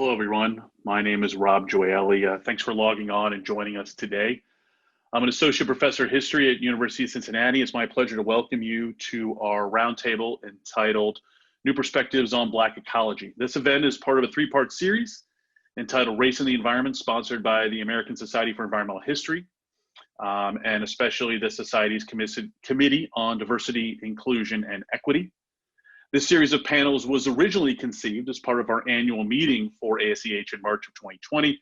Hello, everyone. My name is Rob Gioielli. Thanks for logging on and joining us today. I'm an associate professor of history at University of Cincinnati. It's my pleasure to welcome you to our roundtable entitled New Perspectives on Black Ecology. This event is part of a three-part series entitled Race and the Environment, sponsored by the American Society for Environmental History, and especially the Society's Committee on Diversity, Inclusion, and Equity. This series of panels was originally conceived as part of our annual meeting for ASEH in March of 2020,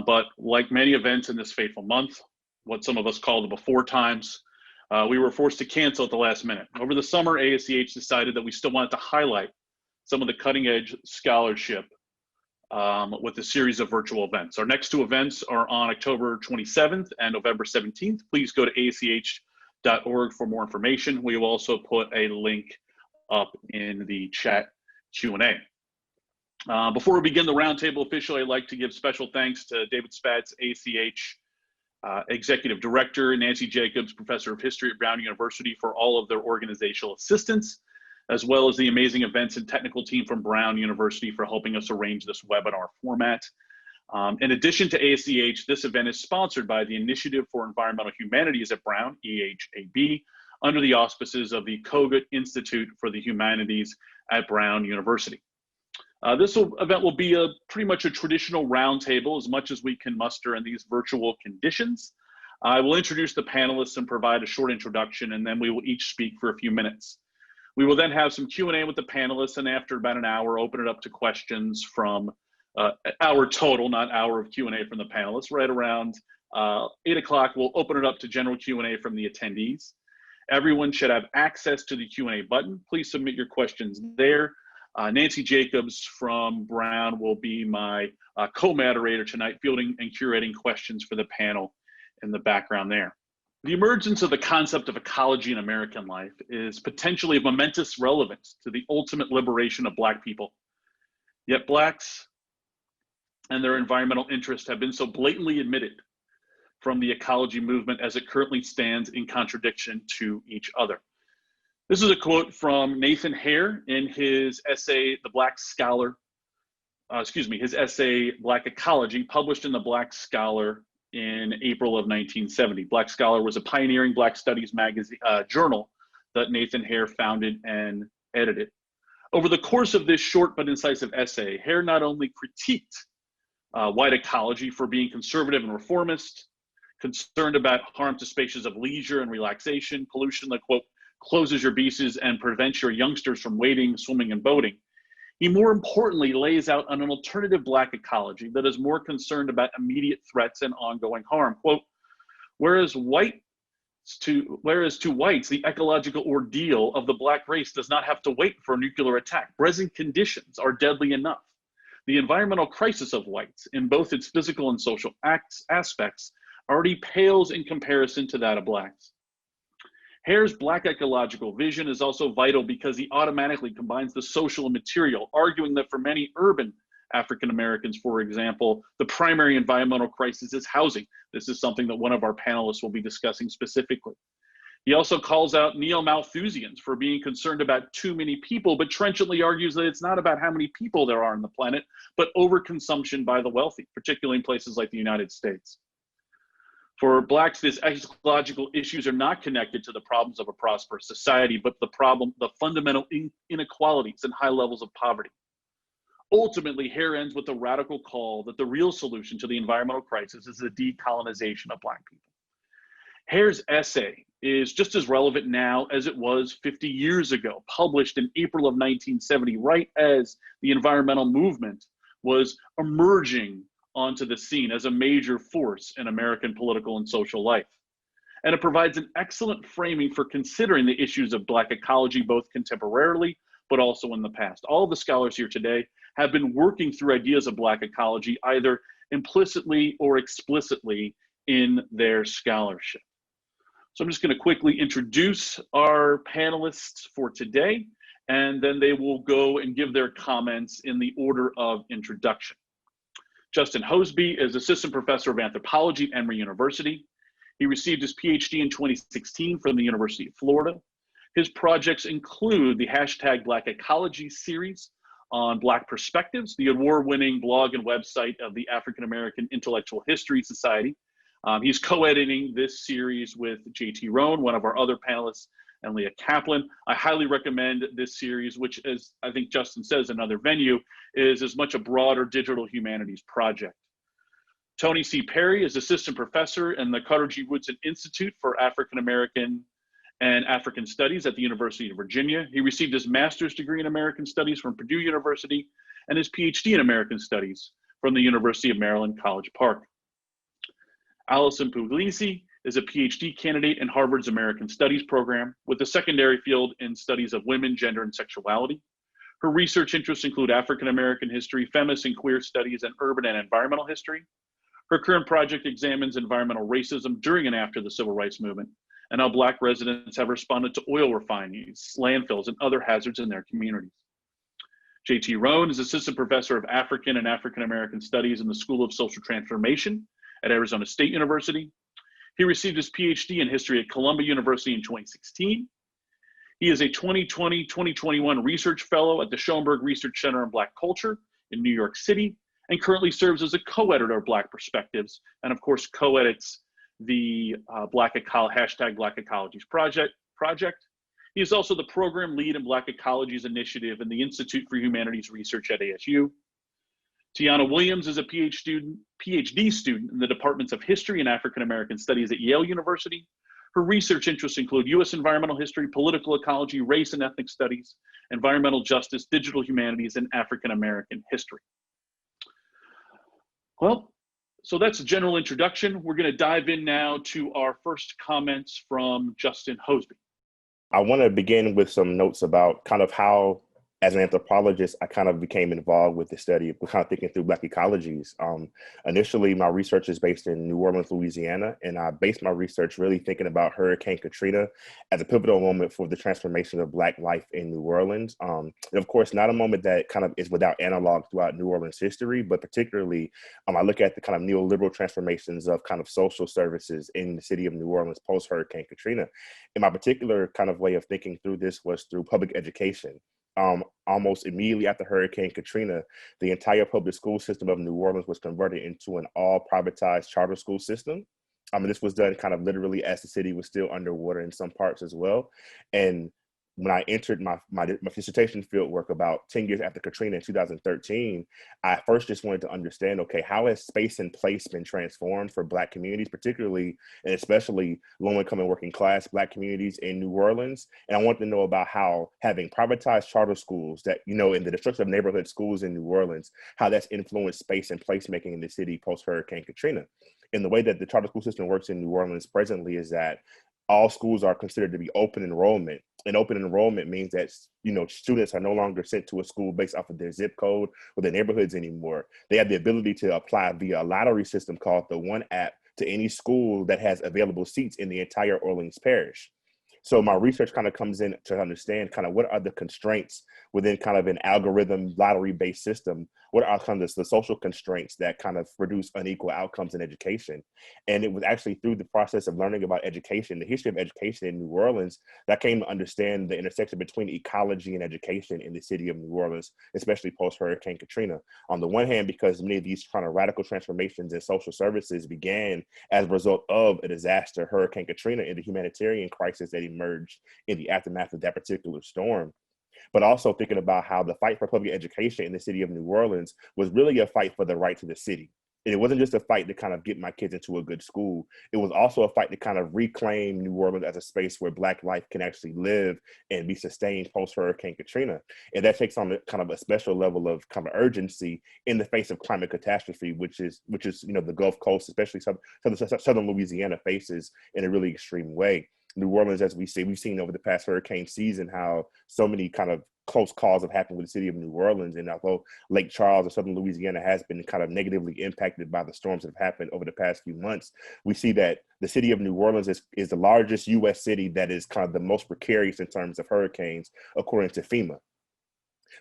but like many events in this fateful month, what some of us call the before times, we were forced to cancel at the last minute. Over the summer, ASEH decided that we still wanted to highlight some of the cutting edge scholarship with a series of virtual events. Our next two events are on October 27th and November 17th. Please go to aseh.org for more information. We will also put a link up in the chat Q&A. Before we begin the roundtable officially, I'd like to give special thanks to David Spatz, ASEH Executive Director, Nancy Jacobs, Professor of History at Brown University, for all of their organizational assistance, as well as the amazing events and technical team from Brown University for helping us arrange this webinar format. In addition to ASEH, this event is sponsored by the Initiative for Environmental Humanities at Brown, EHAB, under the auspices of the Kogut Institute for the Humanities at Brown University. This event will be pretty much a traditional roundtable as much as we can muster in these virtual conditions. I will introduce the panelists and provide a short introduction, and then we will each speak for a few minutes. We will then have some Q&A with the panelists, and after about an hour, open it up to questions from hour total, not hour of Q&A from the panelists. Right around 8 o'clock, we'll open it up to general Q&A from the attendees. Everyone should have access to the Q&A button. Please submit your questions there. Nancy Jacobs from Brown will be my co-moderator tonight, fielding and curating questions for the panel in the background there. The emergence of the concept of ecology in American life is potentially of momentous relevance to the ultimate liberation of Black people. Yet Blacks and their environmental interests have been so blatantly admitted from the ecology movement as it currently stands in contradiction to each other. This is a quote from Nathan Hare in his essay, his essay, Black Ecology, published in the Black Scholar in April of 1970. Black Scholar was a pioneering Black Studies magazine journal that Nathan Hare founded and edited. Over the course of this short but incisive essay, Hare not only critiqued white ecology for being conservative and reformist, concerned about harm to spaces of leisure and relaxation, pollution that, quote, closes your beaches and prevents your youngsters from wading, swimming, and boating. He more importantly lays out an alternative Black ecology that is more concerned about immediate threats and ongoing harm. Quote, whereas to whites, the ecological ordeal of the Black race does not have to wait for a nuclear attack. Present conditions are deadly enough. The environmental crisis of whites, in both its physical and social aspects, already pales in comparison to that of Blacks. Hare's Black ecological vision is also vital because he automatically combines the social and material, arguing that for many urban African Americans, for example, the primary environmental crisis is housing. This is something that one of our panelists will be discussing specifically. He also calls out neo-Malthusians for being concerned about too many people, but trenchantly argues that it's not about how many people there are on the planet, but overconsumption by the wealthy, particularly in places like the United States. For Blacks, these ecological issues are not connected to the problems of a prosperous society, but the fundamental inequalities and high levels of poverty. Ultimately, Hare ends with a radical call that the real solution to the environmental crisis is the decolonization of Black people. Hare's essay is just as relevant now as it was 50 years ago, published in April of 1970, right as the environmental movement was emerging onto the scene as a major force in American political and social life. And it provides an excellent framing for considering the issues of Black ecology, both contemporarily, but also in the past. All of the scholars here today have been working through ideas of Black ecology, either implicitly or explicitly in their scholarship. So I'm just going to quickly introduce our panelists for today, and then they will go and give their comments in the order of introduction. Justin Hosbey is Assistant Professor of Anthropology at Emory University. He received his PhD in 2016 from the University of Florida. His projects include the #BlackEcology series on Black Perspectives, the award-winning blog and website of the African American Intellectual History Society. He's co-editing this series with JT Roane, one of our other panelists, and Leah Kaplan. I highly recommend this series, which, as I think Justin says, another venue, is as much a broader digital humanities project. Tony C. Perry is assistant professor in the Carter G. Woodson Institute for African American and African Studies at the University of Virginia. He received his master's degree in American Studies from Purdue University and his PhD in American Studies from the University of Maryland, College Park. Allison Puglisi is a PhD candidate in Harvard's American Studies program with a secondary field in studies of women, gender, and sexuality. Her research interests include African American history, feminist and queer studies, and urban and environmental history. Her current project examines environmental racism during and after the Civil Rights Movement, and how Black residents have responded to oil refineries, landfills, and other hazards in their communities. JT Roane is assistant professor of African and African American Studies in the School of Social Transformation at Arizona State University. He received his PhD in history at Columbia University in 2016. He is a 2020-2021 research fellow at the Schoenberg Research Center on Black Culture in New York City, and currently serves as a co-editor of Black Perspectives, and of course co-edits the Black Ecologies project. He is also the program lead in Black Ecologies initiative in the Institute for Humanities Research at ASU. Teona Williams is a PhD student in the departments of History and African American Studies at Yale University. Her research interests include U.S. environmental history, political ecology, race and ethnic studies, environmental justice, digital humanities, and African American history. Well, so that's a general introduction. We're going to dive in now to our first comments from Justin Hosby. I want to begin with some notes about kind of how, as an anthropologist, I kind of became involved with the study of kind of thinking through Black ecologies. Initially, my research is based in New Orleans, Louisiana, and I based my research really thinking about Hurricane Katrina as a pivotal moment for the transformation of Black life in New Orleans. And of course, not a moment that kind of is without analog throughout New Orleans history, but particularly I look at the kind of neoliberal transformations of kind of social services in the city of New Orleans post-Hurricane Katrina. And my particular kind of way of thinking through this was through public education. Almost immediately after Hurricane Katrina, the entire public school system of New Orleans was converted into an all privatized charter school system. This was done kind of literally as the city was still underwater in some parts as well. And when I entered my dissertation fieldwork about 10 years after Katrina in 2013, I first just wanted to understand, okay, how has space and place been transformed for Black communities, particularly and especially low-income and working class Black communities in New Orleans? And I wanted to know about how having privatized charter schools that, in the destruction of neighborhood schools in New Orleans, how that's influenced space and placemaking in the city post-Hurricane Katrina. And the way that the charter school system works in New Orleans presently is that all schools are considered to be open enrollment. And open enrollment means that, students are no longer sent to a school based off of their zip code or their neighborhoods anymore. They have the ability to apply via a lottery system called the One App to any school that has available seats in the entire Orleans parish. So my research kind of comes in to understand kind of what are the constraints within kind of an algorithm lottery-based system. What are kind of the social constraints that kind of produce unequal outcomes in education? And it was actually through the process of learning about education, the history of education in New Orleans, that I came to understand the intersection between ecology and education in the city of New Orleans, especially post-Hurricane Katrina. On the one hand, because many of these kind of radical transformations in social services began as a result of a disaster, Hurricane Katrina, and the humanitarian crisis that emerged in the aftermath of that particular storm. But also thinking about how the fight for public education in the city of New Orleans was really a fight for the right to the city. And it wasn't just a fight to kind of get my kids into a good school. It was also a fight to kind of reclaim New Orleans as a space where Black life can actually live and be sustained post-Hurricane Katrina. And that takes on kind of a special level of kind of urgency in the face of climate catastrophe, which is the Gulf Coast, especially southern Louisiana, faces in a really extreme way. New Orleans, as we've seen over the past hurricane season, how so many kind of close calls have happened with the city of New Orleans. And although Lake Charles or southern Louisiana has been kind of negatively impacted by the storms that have happened over the past few months, we see that the city of New Orleans is the largest U.S. city that is kind of the most precarious in terms of hurricanes, according to FEMA.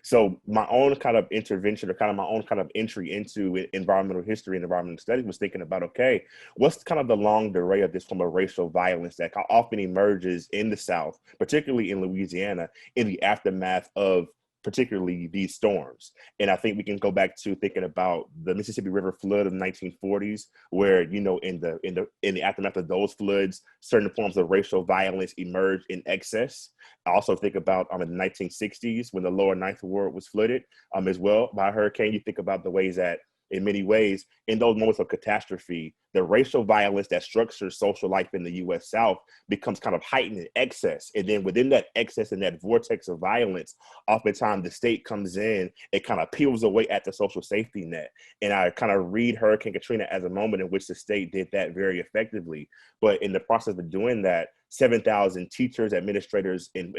So my own kind of intervention, or kind of my own kind of entry into environmental history and environmental studies, was thinking about, okay, what's kind of the longue durée of this form of racial violence that often emerges in the South, particularly in Louisiana, in the aftermath of particularly these storms. And I think we can go back to thinking about the Mississippi River flood of the 1940s, where, you know, in the aftermath of those floods, certain forms of racial violence emerged in excess. I also think about in the 1960s when the lower Ninth Ward was flooded as well by a hurricane. You think about the ways that, in many ways, in those moments of catastrophe, the racial violence that structures social life in the U.S. South becomes kind of heightened in excess. And then within that excess and that vortex of violence, oftentimes the state comes in, it kind of peels away at the social safety net. And I kind of read Hurricane Katrina as a moment in which the state did that very effectively. But in the process of doing that, 7,000 teachers, administrators, and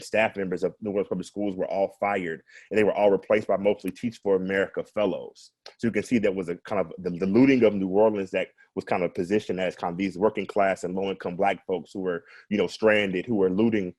staff members of New Orleans Public Schools were all fired, and they were all replaced by mostly Teach for America fellows. So you can see that was a kind of the looting of New Orleans that was kind of positioned as kind of these working class and low-income Black folks who were, you know, stranded, who were looting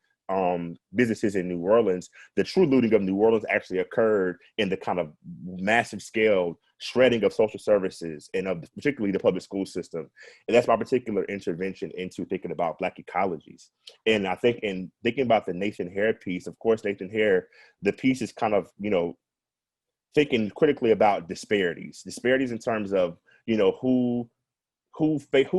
businesses in New Orleans. The true looting of New Orleans actually occurred in the kind of massive scale shredding of social services and of particularly the public school system. And that's my particular intervention into thinking about Black ecologies. And I think in thinking about the Nathan Hare piece, of course, Nathan Hare, the piece is kind of, you know, thinking critically about disparities in terms of, you know, who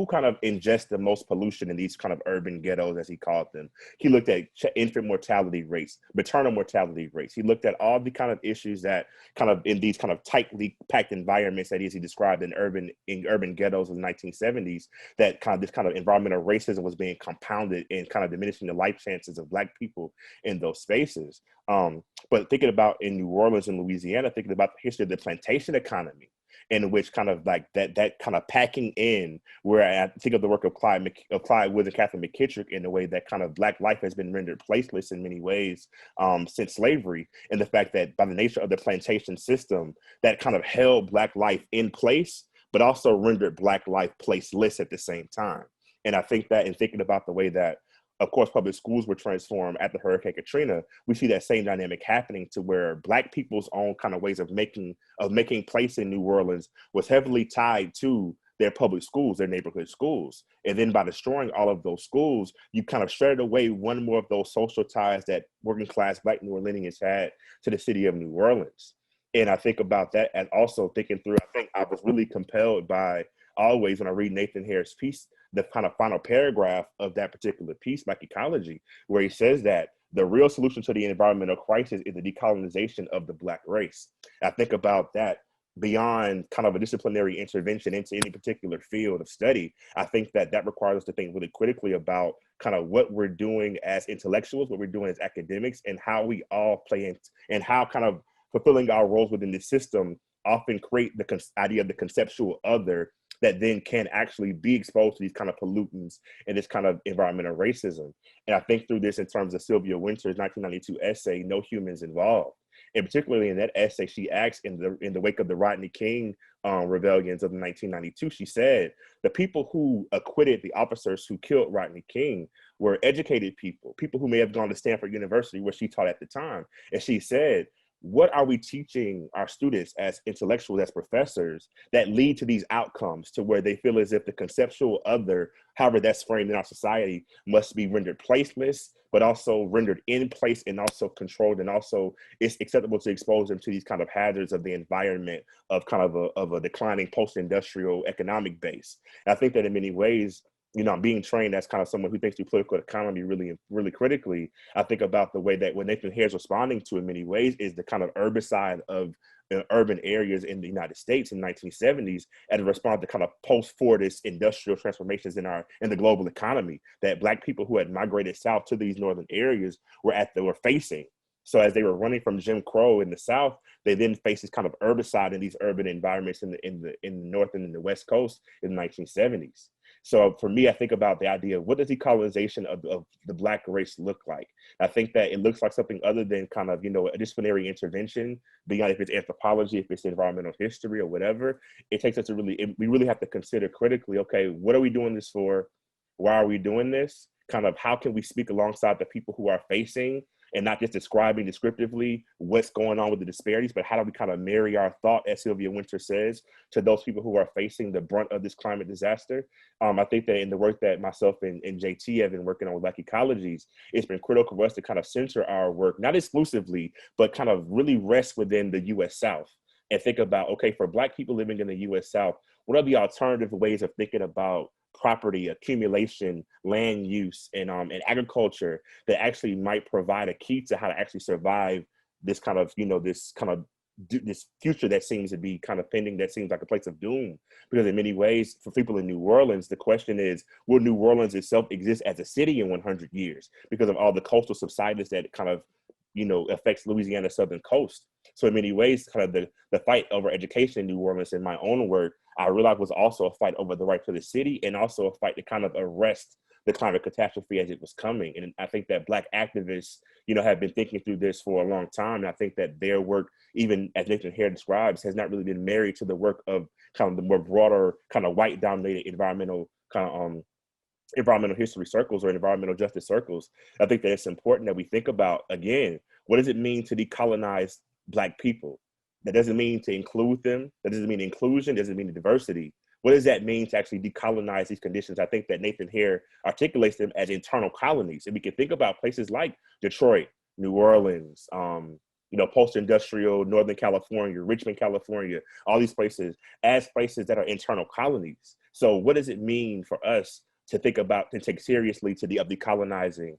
kind of ingest the most pollution in these kind of urban ghettos, as he called them. He looked at infant mortality rates, maternal mortality rates. He looked at all the kind of issues that kind of in these kind of tightly packed environments that he described in urban ghettos in the 1970s, that kind of this kind of environmental racism was being compounded and kind of diminishing the life chances of Black people in those spaces. But thinking about in New Orleans and Louisiana, thinking about the history of the plantation economy, in which kind of like that kind of packing in, where I think of the work of Clyde Woods and Catherine McKittrick in the way that kind of Black life has been rendered placeless in many ways since slavery, and the fact that by the nature of the plantation system that kind of held Black life in place, but also rendered Black life placeless at the same time. And I think that in thinking about the way that, of course, public schools were transformed after Hurricane Katrina, we see that same dynamic happening to where Black people's own kind of ways of making place in New Orleans was heavily tied to their public schools, their neighborhood schools. And then by destroying all of those schools, you kind of shredded away one more of those social ties that working class Black New Orleanians had to the city of New Orleans. And I think about that, and also thinking through, I think I was really compelled by always when I read Nathan Hare's piece, the kind of final paragraph of that particular piece, Black Ecology, where he says that the real solution to the environmental crisis is the decolonization of the Black race. I think about that beyond kind of a disciplinary intervention into any particular field of study. I think that that requires us to think really critically about kind of what we're doing as intellectuals, what we're doing as academics, and how we all play in, and how kind of fulfilling our roles within the system often create the idea of the conceptual other that then can actually be exposed to these kind of pollutants and this kind of environmental racism. And I think through this in terms of Sylvia Wynter's 1992 essay, No Humans Involved. And particularly in that essay, she asks in the wake of the Rodney King rebellions of 1992, she said, the people who acquitted the officers who killed Rodney King were educated people who may have gone to Stanford University, where she taught at the time. And she said, what are we teaching our students as intellectuals, as professors, that lead to these outcomes to where they feel as if the conceptual other, however that's framed in our society, must be rendered placeless, but also rendered in place and also controlled, and also it's acceptable to expose them to these kind of hazards of the environment of kind of a declining post-industrial economic base. And I think that in many ways, you know, I'm being trained as kind of someone who thinks through political economy really, really critically. I think about the way that what Nathan Hare is responding to in many ways is the kind of urbicide of urban areas in the United States in the 1970s as a response to kind of post-Fordist industrial transformations in the global economy that Black people who had migrated south to these northern areas were facing. So as they were running from Jim Crow in the South, they then faced this kind of urbicide in these urban environments in the North and in the West Coast in the 1970s. So for me, I think about the idea of what does decolonization of the Black race look like? I think that it looks like something other than kind of, you know, a disciplinary intervention, beyond if it's anthropology, if it's environmental history or whatever. It takes us to we really have to consider critically, okay, what are we doing this for? Why are we doing this? Kind of how can we speak alongside the people who are facing and not just describing descriptively what's going on with the disparities, but how do we kind of marry our thought, as Sylvia Winter says, to those people who are facing the brunt of this climate disaster. I think that in the work that myself and JT have been working on with Black Ecologies, it's been critical for us to kind of center our work, not exclusively, but kind of really rest within the US South and think about, okay, for Black people living in the US South, what are the alternative ways of thinking about property accumulation, land use, and agriculture that actually might provide a key to how to actually survive this kind of, this future that seems to be kind of pending, that seems like a place of doom. Because in many ways, for people in New Orleans, the question is, will New Orleans itself exist as a city in 100 years because of all the coastal subsidence that kind of, affects Louisiana's southern coast? So in many ways, kind of the fight over education in New Orleans, in my own work, I realized was also a fight over the right to the city, and also a fight to kind of arrest the climate catastrophe as it was coming. And I think that Black activists, have been thinking through this for a long time. And I think that their work, even as Nathan Hare describes, has not really been married to the work of kind of the more broader kind of white dominated environmental history circles or environmental justice circles. I think that it's important that we think about, again, what does it mean to decolonize Black people? That doesn't mean to include them. That doesn't mean inclusion. Doesn't mean diversity. What does that mean to actually decolonize these conditions? I think that Nathan Hare articulates them as internal colonies. And we can think about places like Detroit, New Orleans, post-industrial Northern California, Richmond, California, all these places as places that are internal colonies. So what does it mean for us to think about and take seriously to decolonizing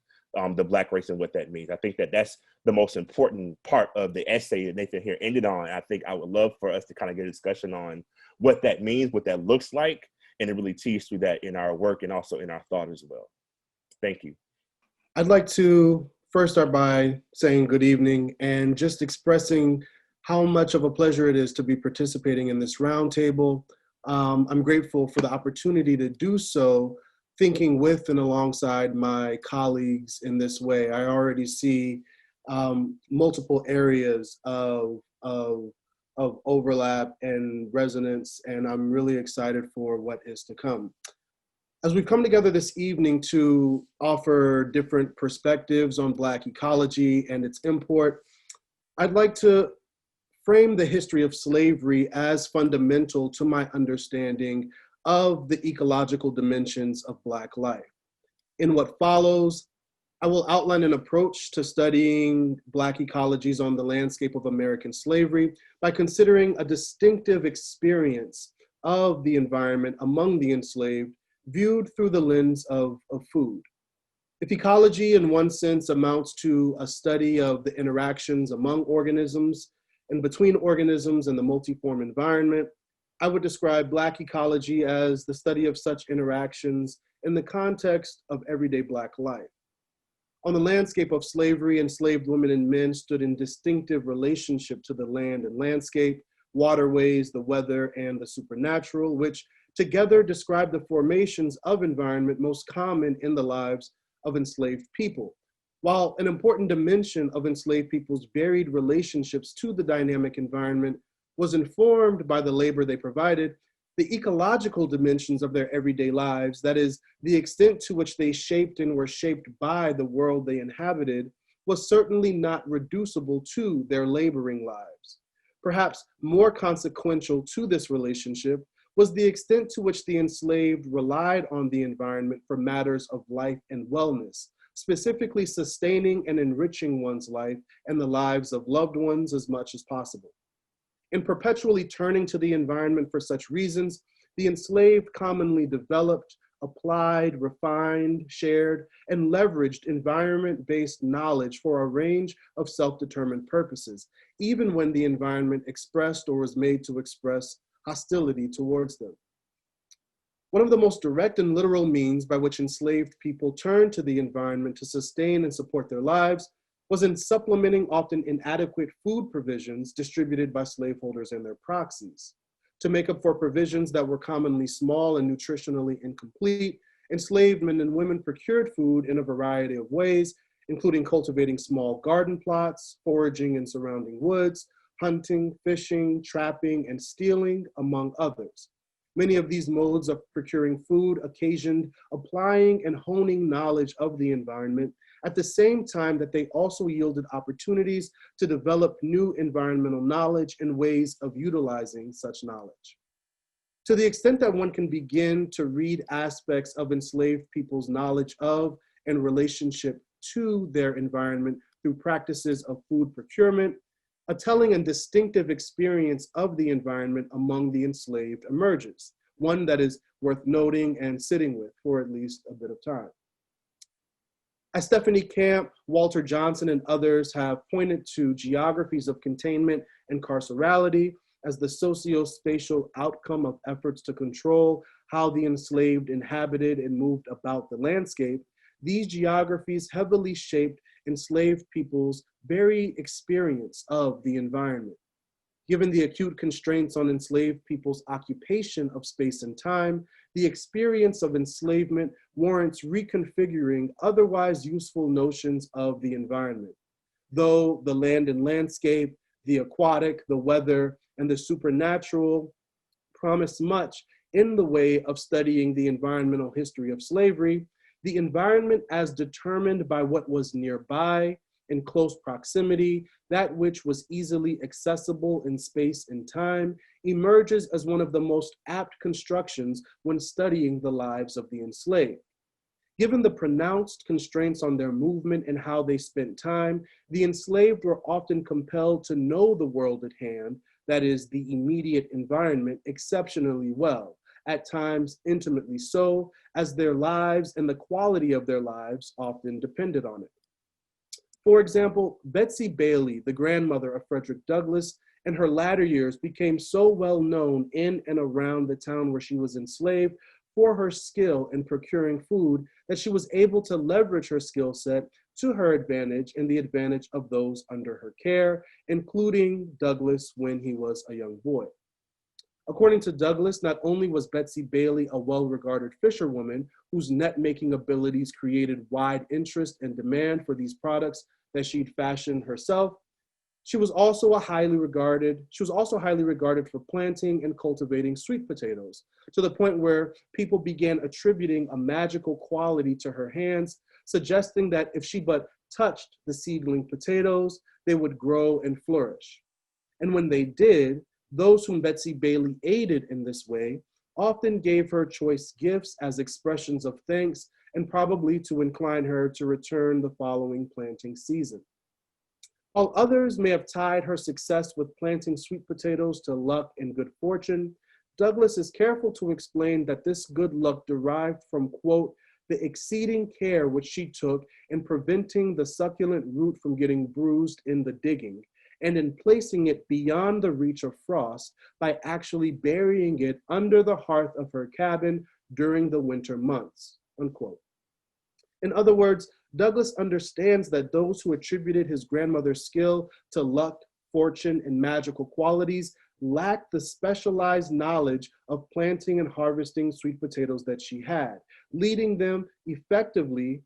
the Black race and what that means? I think that that's the most important part of the essay that Nathan here ended on. I think I would love for us to kind of get a discussion on what that means, what that looks like, and to really tease through that in our work and also in our thought as well. Thank you. I'd like to first start by saying good evening and just expressing how much of a pleasure it is to be participating in this roundtable. I'm grateful for the opportunity to do so, thinking with and alongside my colleagues in this way. I already see multiple areas of overlap and resonance, and I'm really excited for what is to come. As we've come together this evening to offer different perspectives on Black ecology and its import, I'd like to frame the history of slavery as fundamental to my understanding of the ecological dimensions of Black life. In what follows, I will outline an approach to studying Black ecologies on the landscape of American slavery by considering a distinctive experience of the environment among the enslaved, viewed through the lens of food. If ecology in one sense amounts to a study of the interactions among organisms and between organisms in the multiform environment, I would describe Black ecology as the study of such interactions in the context of everyday Black life. On the landscape of slavery, enslaved women and men stood in distinctive relationship to the land and landscape, waterways, the weather, and the supernatural, which together describe the formations of environment most common in the lives of enslaved people. While an important dimension of enslaved people's varied relationships to the dynamic environment was informed by the labor they provided, the ecological dimensions of their everyday lives, that is, the extent to which they shaped and were shaped by the world they inhabited, was certainly not reducible to their laboring lives. Perhaps more consequential to this relationship was the extent to which the enslaved relied on the environment for matters of life and wellness, specifically sustaining and enriching one's life and the lives of loved ones as much as possible. In perpetually turning to the environment for such reasons, the enslaved commonly developed, applied, refined, shared, and leveraged environment-based knowledge for a range of self-determined purposes, even when the environment expressed or was made to express hostility towards them. One of the most direct and literal means by which enslaved people turned to the environment to sustain and support their lives was in supplementing often inadequate food provisions distributed by slaveholders and their proxies. To make up for provisions that were commonly small and nutritionally incomplete, enslaved men and women procured food in a variety of ways, including cultivating small garden plots, foraging in surrounding woods, hunting, fishing, trapping, and stealing, among others. Many of these modes of procuring food occasioned applying and honing knowledge of the environment at the same time that they also yielded opportunities to develop new environmental knowledge and ways of utilizing such knowledge. To the extent that one can begin to read aspects of enslaved people's knowledge of and relationship to their environment through practices of food procurement, a telling and distinctive experience of the environment among the enslaved emerges, one that is worth noting and sitting with for at least a bit of time. As Stephanie Camp, Walter Johnson, and others have pointed to geographies of containment and carcerality as the socio-spatial outcome of efforts to control how the enslaved inhabited and moved about the landscape, these geographies heavily shaped enslaved people's very experience of the environment. Given the acute constraints on enslaved people's occupation of space and time, the experience of enslavement warrants reconfiguring otherwise useful notions of the environment. Though the land and landscape, the aquatic, the weather, and the supernatural promise much in the way of studying the environmental history of slavery, the environment as determined by what was nearby, in close proximity, that which was easily accessible in space and time, emerges as one of the most apt constructions when studying the lives of the enslaved. Given the pronounced constraints on their movement and how they spent time, the enslaved were often compelled to know the world at hand, that is, the immediate environment, exceptionally well, at times intimately so, as their lives and the quality of their lives often depended on it. For example, Betsy Bailey, the grandmother of Frederick Douglass, in her latter years became so well known in and around the town where she was enslaved for her skill in procuring food that she was able to leverage her skill set to her advantage and the advantage of those under her care, including Douglass when he was a young boy. According to Douglass, not only was Betsy Bailey a well-regarded fisherwoman whose net-making abilities created wide interest and demand for these products that she'd fashioned herself, she was also highly regarded for planting and cultivating sweet potatoes, to the point where people began attributing a magical quality to her hands, suggesting that if she but touched the seedling potatoes, they would grow and flourish. And when they did, those whom Betsy Bailey aided in this way often gave her choice gifts as expressions of thanks and probably to incline her to return the following planting season. While others may have tied her success with planting sweet potatoes to luck and good fortune, Douglass is careful to explain that this good luck derived from, quote, the exceeding care which she took in preventing the succulent root from getting bruised in the digging, and in placing it beyond the reach of frost by actually burying it under the hearth of her cabin during the winter months, unquote. In other words, Douglass understands that those who attributed his grandmother's skill to luck, fortune, and magical qualities lacked the specialized knowledge of planting and harvesting sweet potatoes that she had, leading them effectively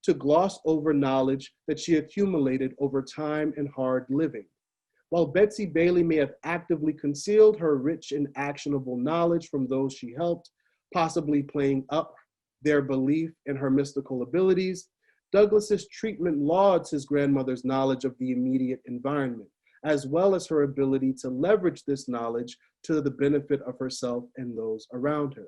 to gloss over knowledge that she accumulated over time and hard living. While Betsy Bailey may have actively concealed her rich and actionable knowledge from those she helped, possibly playing up their belief in her mystical abilities, Douglass's treatment lauds his grandmother's knowledge of the immediate environment, as well as her ability to leverage this knowledge to the benefit of herself and those around her.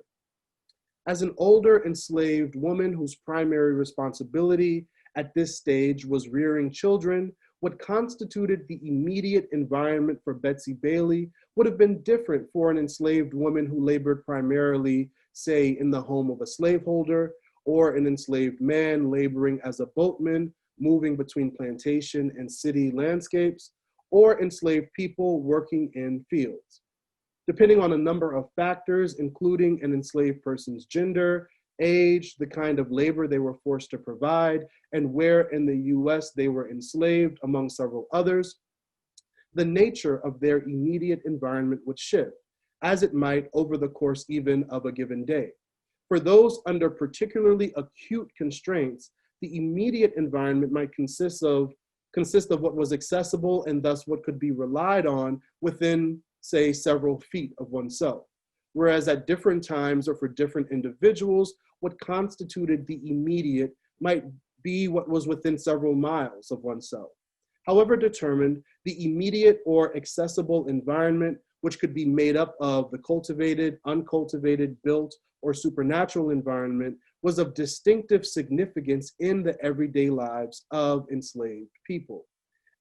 As an older enslaved woman whose primary responsibility at this stage was rearing children, what constituted the immediate environment for Betsy Bailey would have been different for an enslaved woman who labored primarily, say, in the home of a slaveholder, or an enslaved man laboring as a boatman, moving between plantation and city landscapes, or enslaved people working in fields. Depending on a number of factors, including an enslaved person's gender, age, the kind of labor they were forced to provide, and where in the US they were enslaved, among several others, the nature of their immediate environment would shift, as it might over the course even of a given day. For those under particularly acute constraints, the immediate environment might consist of what was accessible and thus what could be relied on within, say, several feet of oneself. whereas at different times or for different individuals, what constituted the immediate might be what was within several miles of oneself. However determined, the immediate or accessible environment, which could be made up of the cultivated, uncultivated, built, or supernatural environment, was of distinctive significance in the everyday lives of enslaved people.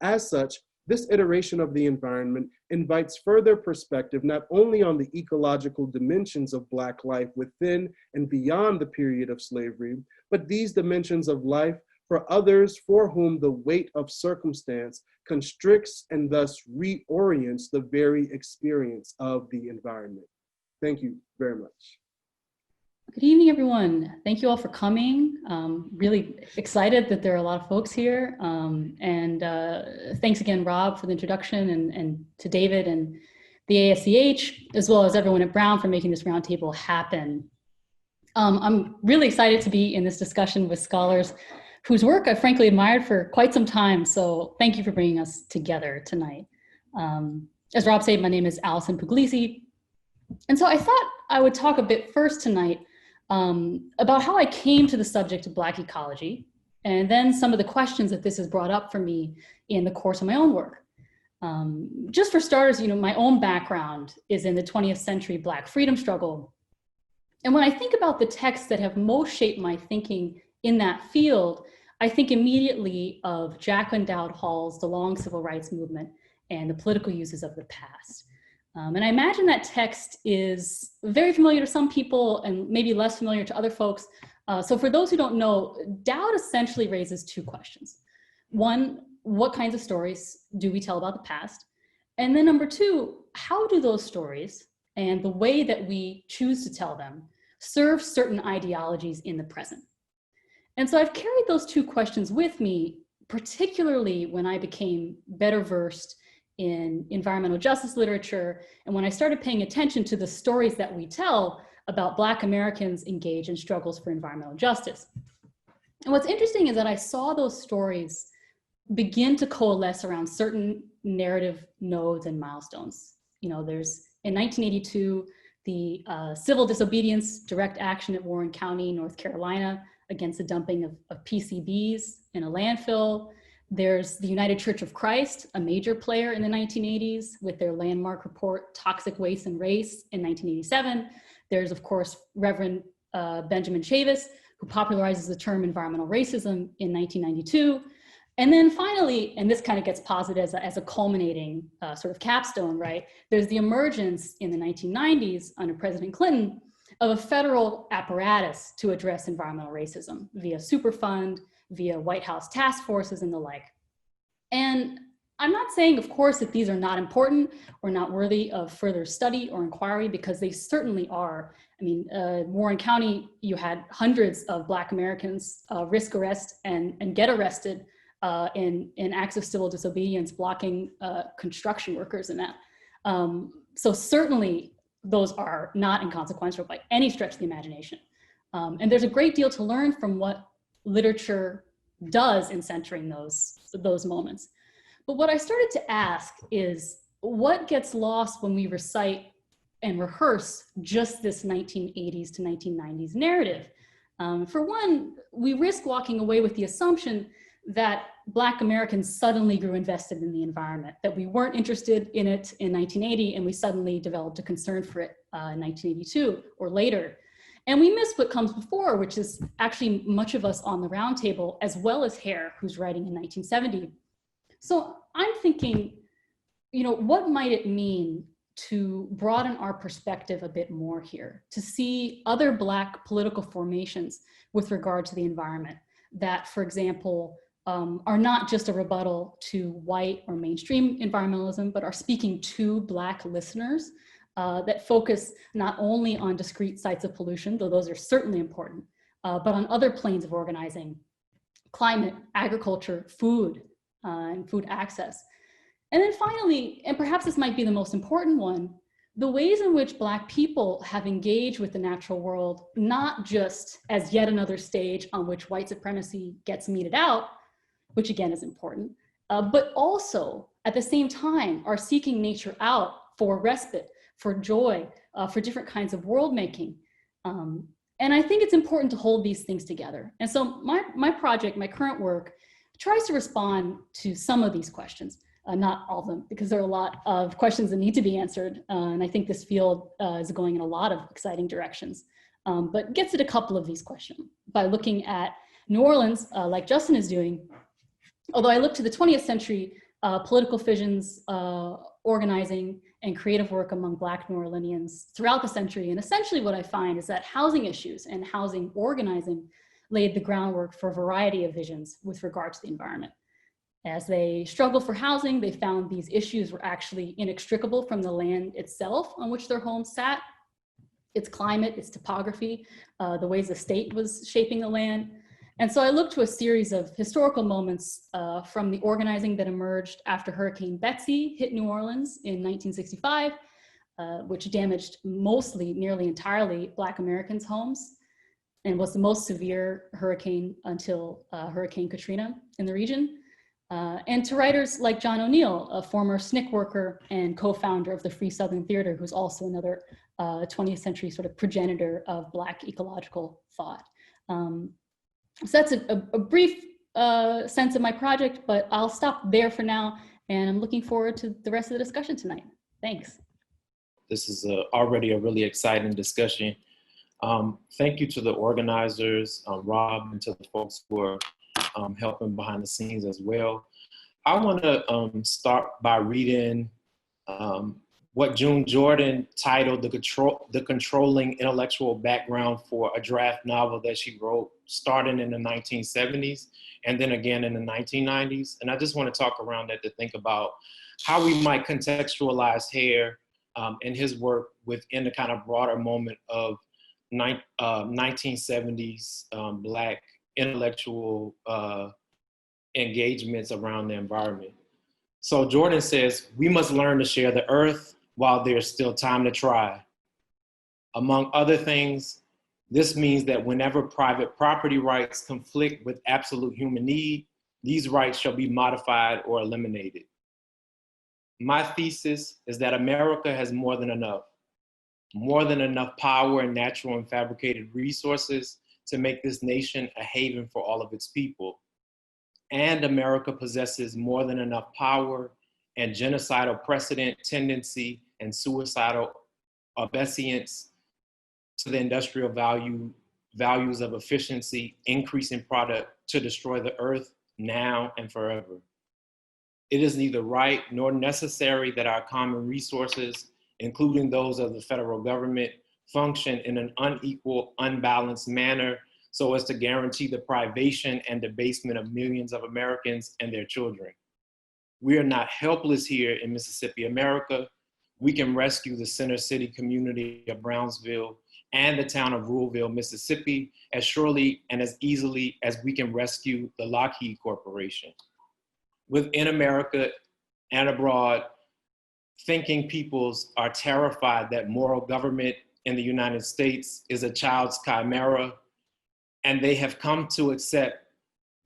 As such, this iteration of the environment invites further perspective not only on the ecological dimensions of Black life within and beyond the period of slavery, but these dimensions of life for others for whom the weight of circumstance constricts and thus reorients the very experience of the environment. Thank you very much. Good evening, everyone. Thank you all for coming. Really excited that there are a lot of folks here. Thanks again, Rob, for the introduction, and to David and the ASEH, as well as everyone at Brown for making this roundtable happen. I'm really excited to be in this discussion with scholars whose work I've frankly admired for quite some time. So thank you for bringing us together tonight. As Rob said, my name is Allison Puglisi. And so I thought I would talk a bit first tonight about how I came to the subject of Black ecology, and then some of the questions that this has brought up for me in the course of my own work. Just for starters, my own background is in the 20th century Black freedom struggle. And when I think about the texts that have most shaped my thinking in that field, I think immediately of Jacqueline Dowd Hall's The Long Civil Rights Movement and the Political Uses of the Past. And I imagine that text is very familiar to some people and maybe less familiar to other folks. So for those who don't know, Dowd essentially raises two questions. One, what kinds of stories do we tell about the past? And then number two, how do those stories and the way that we choose to tell them serve certain ideologies in the present? And so I've carried those two questions with me, particularly when I became better versed in environmental justice literature, and when I started paying attention to the stories that we tell about Black Americans engaged in struggles for environmental justice. And what's interesting is that I saw those stories begin to coalesce around certain narrative nodes and milestones. There's, in 1982, the civil disobedience direct action at Warren County, North Carolina, against the dumping of PCBs in a landfill. There's the United Church of Christ, a major player in the 1980s with their landmark report, Toxic Waste and Race in 1987. There's, of course, Reverend Benjamin Chavis, who popularizes the term environmental racism in 1992. And then finally, and this kind of gets posited as a culminating sort of capstone, right? There's the emergence in the 1990s under President Clinton of a federal apparatus to address environmental racism via Superfund, via White House task forces and the like. And I'm not saying, of course, that these are not important or not worthy of further study or inquiry, because they certainly are. I mean, Warren County, you had hundreds of Black Americans risk arrest and get arrested in acts of civil disobedience, blocking construction workers and that. So certainly those are not inconsequential by any stretch of the imagination. And there's a great deal to learn from what literature does in centering those moments. But what I started to ask is, what gets lost when we recite and rehearse just this 1980s to 1990s narrative? For one, we risk walking away with the assumption that Black Americans suddenly grew invested in the environment, that we weren't interested in it in 1980 and we suddenly developed a concern for it in 1982 or later. And we miss what comes before, which is actually much of us on the roundtable, as well as Hare, who's writing in 1970. So I'm thinking, what might it mean to broaden our perspective a bit more here, to see other Black political formations with regard to the environment that, for example, are not just a rebuttal to white or mainstream environmentalism, but are speaking to Black listeners that focus not only on discrete sites of pollution, though those are certainly important, but on other planes of organizing, climate, agriculture, food, and food access. And then finally, and perhaps this might be the most important one, the ways in which Black people have engaged with the natural world, not just as yet another stage on which white supremacy gets meted out, which again is important, but also at the same time are seeking nature out for respite, for joy, for different kinds of world making. And I think it's important to hold these things together. And so my project, my current work, tries to respond to some of these questions, not all of them, because there are a lot of questions that need to be answered. And I think this field is going in a lot of exciting directions, but gets at a couple of these questions by looking at New Orleans, like Justin is doing. Although I look to the 20th century political fissions, organizing, and creative work among Black New Orleanians throughout the century. And essentially what I find is that housing issues and housing organizing laid the groundwork for a variety of visions with regard to the environment. As they struggled for housing, they found these issues were actually inextricable from the land itself on which their homes sat, its climate, its topography, the ways the state was shaping the land. And so I looked to a series of historical moments from the organizing that emerged after Hurricane Betsy hit New Orleans in 1965, which damaged mostly, nearly entirely, Black Americans' homes, and was the most severe hurricane until Hurricane Katrina in the region. And to writers like John O'Neill, a former SNCC worker and co-founder of the Free Southern Theater, who's also another 20th century sort of progenitor of Black ecological thought. So that's a brief sense of my project, but I'll stop there for now. And I'm looking forward to the rest of the discussion tonight. Thanks. This is already a really exciting discussion. Thank you to the organizers, Rob, and to the folks who are helping behind the scenes as well. I want to start by reading what June Jordan titled the controlling intellectual background for a draft novel that she wrote starting in the 1970s and then again in the 1990s. And I just want to talk around that to think about how we might contextualize Hare and his work within the kind of broader moment of 1970s Black intellectual engagements around the environment. So Jordan says, we must learn to share the earth while there's still time to try. Among other things, this means that whenever private property rights conflict with absolute human need, these rights shall be modified or eliminated. My thesis is that America has more than enough power and natural and fabricated resources to make this nation a haven for all of its people. And America possesses more than enough power and genocidal precedent, tendency, and suicidal obeisance to the industrial values of efficiency, increasing product to destroy the earth now and forever. It is neither right nor necessary that our common resources, including those of the federal government, function in an unequal, unbalanced manner so as to guarantee the privation and debasement of millions of Americans and their children. We are not helpless here in Mississippi, America. We can rescue the center city community of Brownsville and the town of Ruleville, Mississippi, as surely and as easily as we can rescue the Lockheed Corporation. Within America and abroad, thinking peoples are terrified that moral government in the United States is a child's chimera, and they have come to accept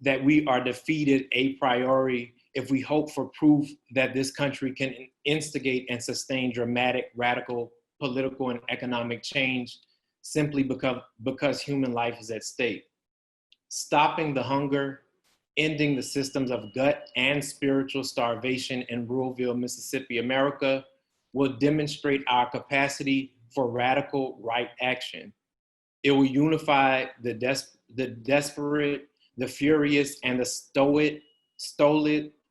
that we are defeated a priori if we hope for proof that this country can instigate and sustain dramatic, radical political and economic change simply because human life is at stake. Stopping the hunger, ending the systems of gut and spiritual starvation in Ruleville, Mississippi, America, will demonstrate our capacity for radical right action. It will unify the desperate, the furious, and the stolid,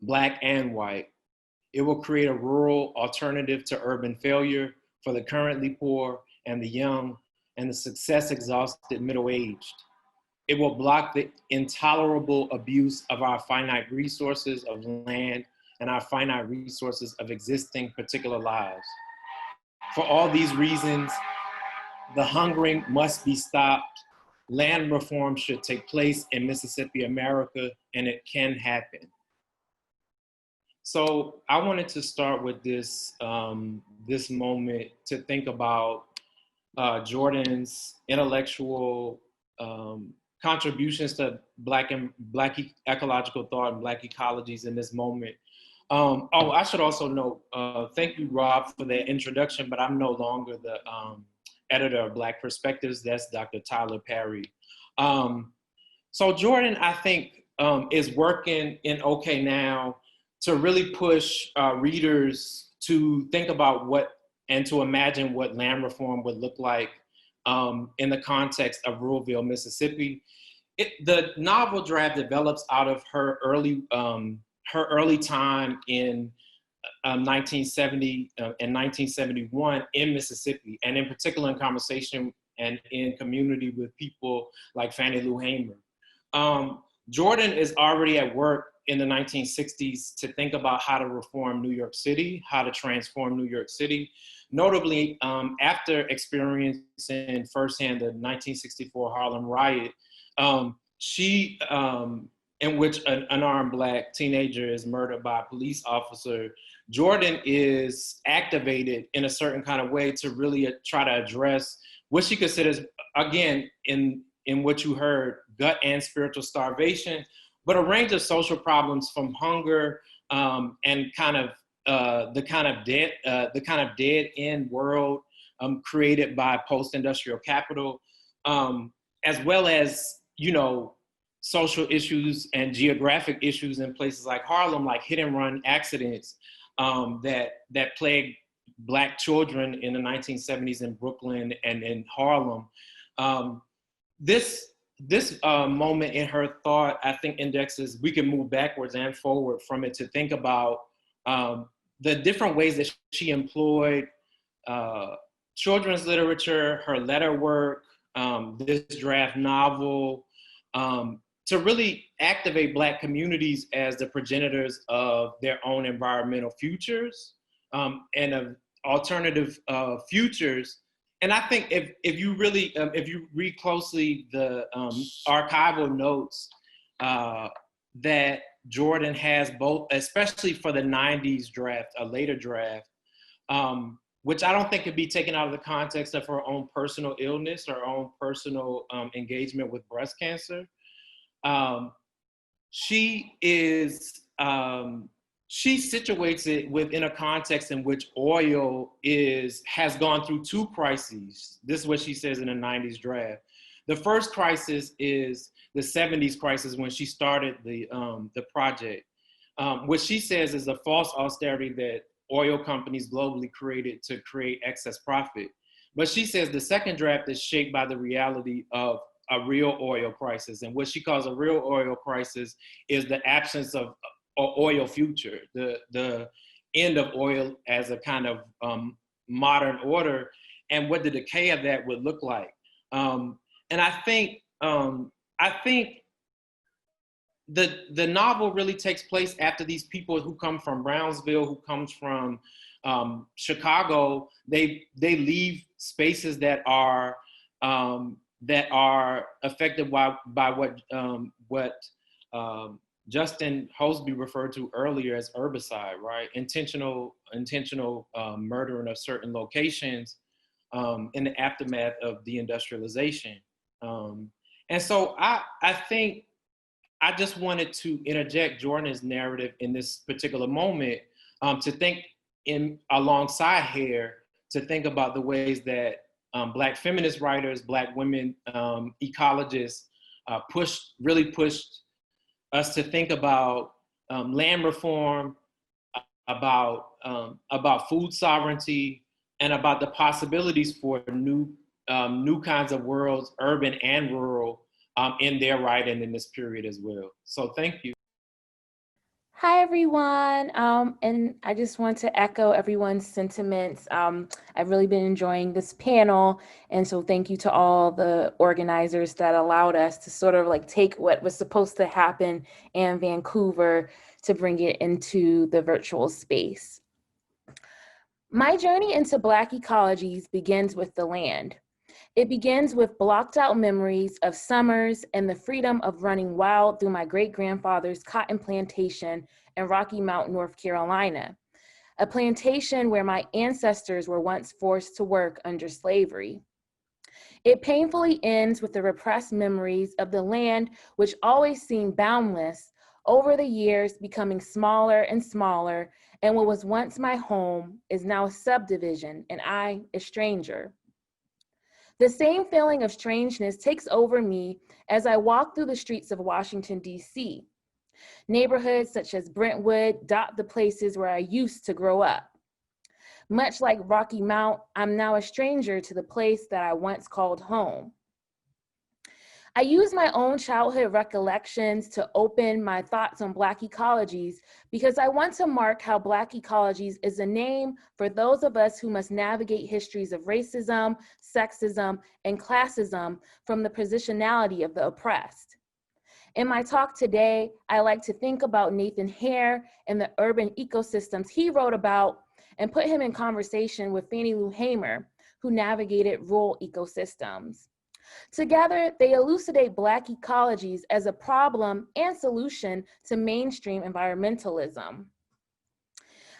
Black and white. It will create a rural alternative to urban failure for the currently poor and the young and the success-exhausted middle-aged. It will block the intolerable abuse of our finite resources of land and our finite resources of existing particular lives. For all these reasons, the hungering must be stopped. Land reform should take place in Mississippi, America, and it can happen. So I wanted to start with this, this moment to think about Jordan's intellectual contributions to Black ecological thought and Black ecologies in this moment Oh, I should also note, thank you, Rob, for the introduction, but I'm no longer the editor of Black Perspectives. That's Dr. Tyler Perry. So Jordan, I think, is working in OK Now to really push readers to think about and to imagine what land reform would look like in the context of Ruralville, Mississippi. The novel draft develops out of her early time in 1970 and 1971 in Mississippi, and in particular in conversation and in community with people like Fannie Lou Hamer. Jordan is already at work in the 1960s to think about how to reform New York City, how to transform New York City, notably after experiencing firsthand the 1964 Harlem riot, in which an unarmed Black teenager is murdered by a police officer. Jordan is activated in a certain kind of way to really try to address what she considers, again, in what you heard, gut and spiritual starvation, but a range of social problems from hunger and the kind of dead end world created by post-industrial capital, as well as, social issues and geographic issues in places like Harlem, like hit and run accidents that plagued Black children in the 1970s in Brooklyn and in Harlem. This moment in her thought, I think, indexes, we can move backwards and forward from it to think about the different ways that she employed children's literature, her letter work, this draft novel, to really activate Black communities as the progenitors of their own environmental futures and of alternative futures. And I think if you read closely the archival notes that Jordan has, both, especially for the 90s draft, a later draft, which I don't think could be taken out of the context of her own personal illness, her own personal engagement with breast cancer. She situates it within a context in which oil has gone through two crises. This is what she says in the 90s draft. The first crisis is the 70s crisis when she started the project, which she says is a false austerity that oil companies globally created to create excess profit. But she says the second draft is shaped by the reality of a real oil crisis. And what she calls a real oil crisis is the absence of an oil future, the end of oil as a kind of modern order, and what the decay of that would look like. And I think the novel really takes place after these people who come from Brownsville, who comes from Chicago, they leave spaces that are affected by what Justin Hosby referred to earlier as herbicide, right? Intentional murdering of certain locations in the aftermath of deindustrialization. And so I think I just wanted to interject Jordan's narrative in this particular moment to think alongside Hare, to think about the ways that Black feminist writers, Black women ecologists really pushed us to think about land reform, about food sovereignty, and about the possibilities for new kinds of worlds, urban and rural, in their writing in this period as well. So thank you. Hi, everyone. And I just want to echo everyone's sentiments. I've really been enjoying this panel. And so thank you to all the organizers that allowed us to sort of like take what was supposed to happen in Vancouver to bring it into the virtual space. My journey into Black ecologies begins with the land. It begins with blocked out memories of summers and the freedom of running wild through my great-grandfather's cotton plantation in Rocky Mount, North Carolina, a plantation where my ancestors were once forced to work under slavery. It painfully ends with the repressed memories of the land which always seemed boundless, over the years becoming smaller and smaller, and what was once my home is now a subdivision, and I a stranger. The same feeling of strangeness takes over me as I walk through the streets of Washington, D.C. Neighborhoods such as Brentwood dot the places where I used to grow up. Much like Rocky Mount, I'm now a stranger to the place that I once called home. I use my own childhood recollections to open my thoughts on Black ecologies because I want to mark how Black ecologies is a name for those of us who must navigate histories of racism, sexism, and classism from the positionality of the oppressed. In my talk today, I like to think about Nathan Hare and the urban ecosystems he wrote about and put him in conversation with Fannie Lou Hamer, who navigated rural ecosystems. Together, they elucidate Black ecologies as a problem and solution to mainstream environmentalism.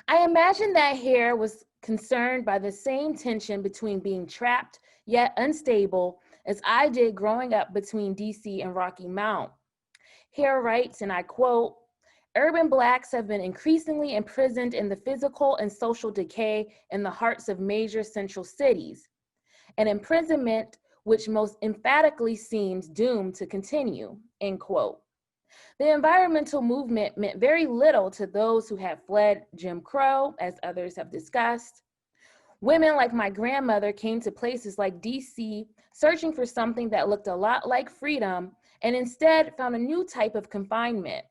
I imagine that Hare was concerned by the same tension between being trapped yet unstable as I did growing up between DC and Rocky Mount. Hare writes, and I quote, "Urban Blacks have been increasingly imprisoned in the physical and social decay in the hearts of major central cities, an imprisonment which most emphatically seems doomed to continue," end quote. The environmental movement meant very little to those who had fled Jim Crow, as others have discussed. Women like my grandmother came to places like DC searching for something that looked a lot like freedom and instead found a new type of confinement.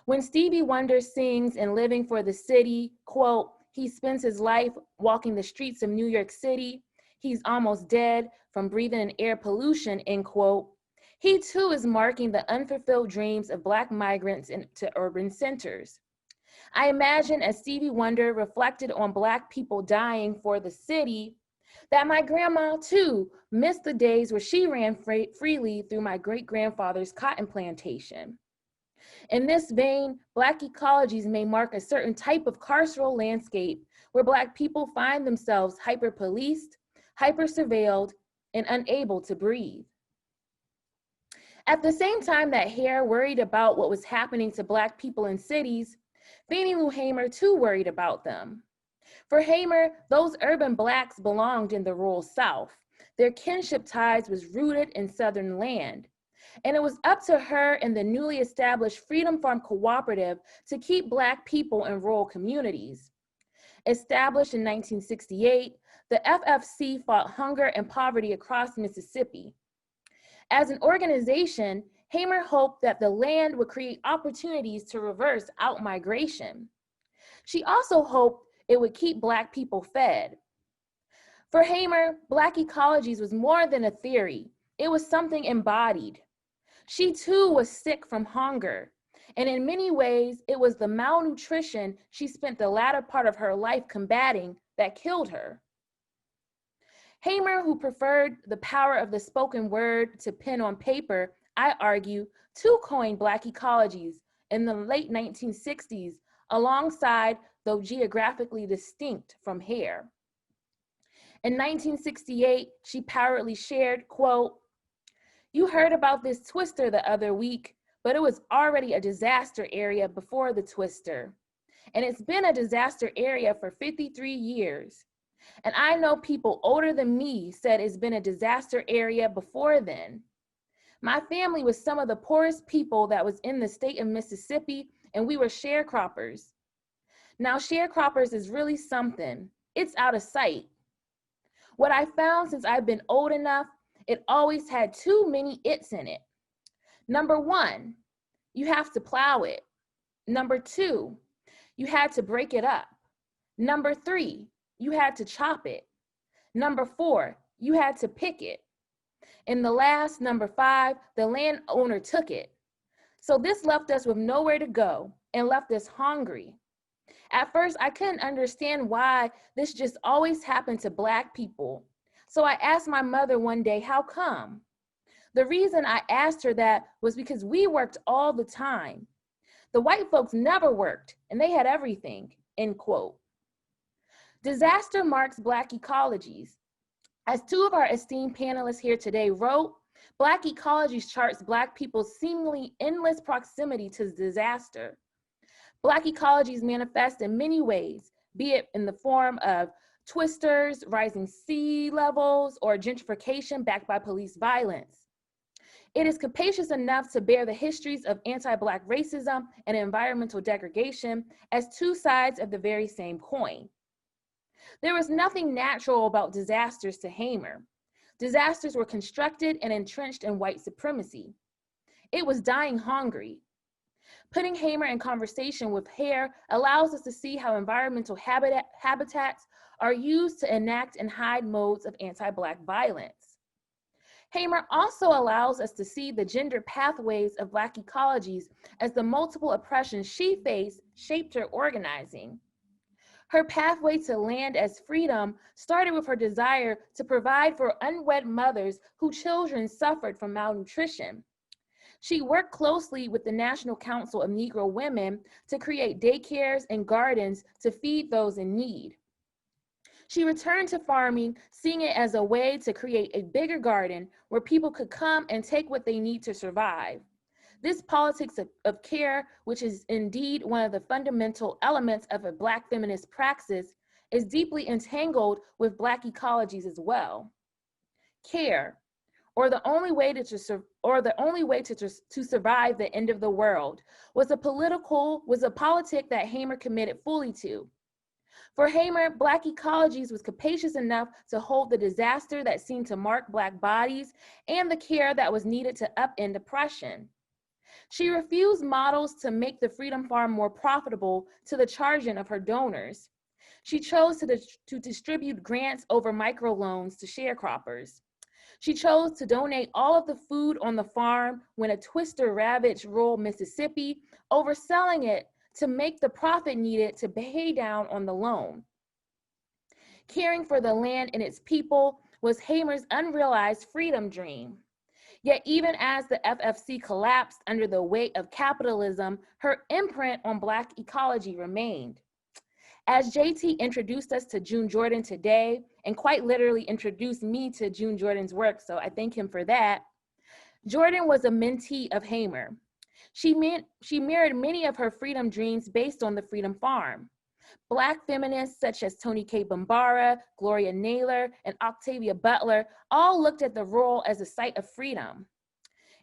When Stevie Wonder sings in Living for the City, quote, "He spends his life walking the streets of New York City. He's almost dead from breathing in air pollution," end quote, he too is marking the unfulfilled dreams of Black migrants into urban centers. I imagine as Stevie Wonder reflected on Black people dying for the city, that my grandma too missed the days where she ran freely through my great-grandfather's cotton plantation. In this vein, Black ecologies may mark a certain type of carceral landscape where Black people find themselves hyper-policed, hyper-surveilled, and unable to breathe. At the same time that Hare worried about what was happening to Black people in cities, Fannie Lou Hamer too worried about them. For Hamer, those urban Blacks belonged in the rural South. Their kinship ties was rooted in Southern land. And it was up to her and the newly established Freedom Farm Cooperative to keep Black people in rural communities. Established in 1968, the FFC fought hunger and poverty across Mississippi. As an organization, Hamer hoped that the land would create opportunities to reverse outmigration. She also hoped it would keep Black people fed. For Hamer, Black ecologies was more than a theory. It was something embodied. She too was sick from hunger, and in many ways, it was the malnutrition she spent the latter part of her life combating that killed her. Hamer, who preferred the power of the spoken word to pen on paper, I argue, too coined Black ecologies in the late 1960s, alongside, though geographically distinct from Hare. In 1968, she proudly shared, quote, "You heard about this twister the other week, but it was already a disaster area before the twister. And it's been a disaster area for 53 years. And I know people older than me said it's been a disaster area before then. My family was some of the poorest people that was in the state of Mississippi, and we were sharecroppers. Now sharecroppers is really something. It's out of sight. What I found since I've been old enough, it always had too many it's in it. Number one, you have to plow it. Number two, you had to break it up. Number three, you had to chop it. Number four, you had to pick it. And the last, number five, the landowner took it. So this left us with nowhere to go and left us hungry. At first, I couldn't understand why this just always happened to Black people. So I asked my mother one day, how come? The reason I asked her that was because we worked all the time. The white folks never worked, and they had everything," end quote. Disaster marks Black ecologies. As two of our esteemed panelists here today wrote, Black Ecologies charts Black people's seemingly endless proximity to disaster. Black Ecologies manifest in many ways, be it in the form of twisters, rising sea levels, or gentrification backed by police violence. It is capacious enough to bear the histories of anti-Black racism and environmental degradation as two sides of the very same coin. There was nothing natural about disasters to Hamer. Disasters were constructed and entrenched in white supremacy. It was dying hungry. Putting Hamer in conversation with Hare allows us to see how environmental habitats are used to enact and hide modes of anti-Black violence. Hamer also allows us to see the gender pathways of Black ecologies as the multiple oppressions she faced shaped her organizing. Her pathway to land as freedom started with her desire to provide for unwed mothers whose children suffered from malnutrition. She worked closely with the National Council of Negro Women to create daycares and gardens to feed those in need. She returned to farming, seeing it as a way to create a bigger garden where people could come and take what they need to survive. This politics of care, which is indeed one of the fundamental elements of a Black feminist praxis, is deeply entangled with Black ecologies as well. Care, or the only way to survive the end of the world, was a politic that Hamer committed fully to. For Hamer, Black ecologies was capacious enough to hold the disaster that seemed to mark Black bodies and the care that was needed to upend oppression. She refused models to make the Freedom Farm more profitable to the charging of her donors. She chose to distribute grants over microloans to sharecroppers. She chose to donate all of the food on the farm when a twister ravaged rural Mississippi, overselling it to make the profit needed to pay down on the loan. Caring for the land and its people was Hamer's unrealized freedom dream. Yet even as the FFC collapsed under the weight of capitalism, her imprint on Black ecology remained. As JT introduced us to June Jordan today, and quite literally introduced me to June Jordan's work, so I thank him for that, Jordan was a mentee of Hamer. She mirrored many of her freedom dreams based on the Freedom Farm. Black feminists such as Toni Cade Bambara, Gloria Naylor, and Octavia Butler all looked at the rural as a site of freedom.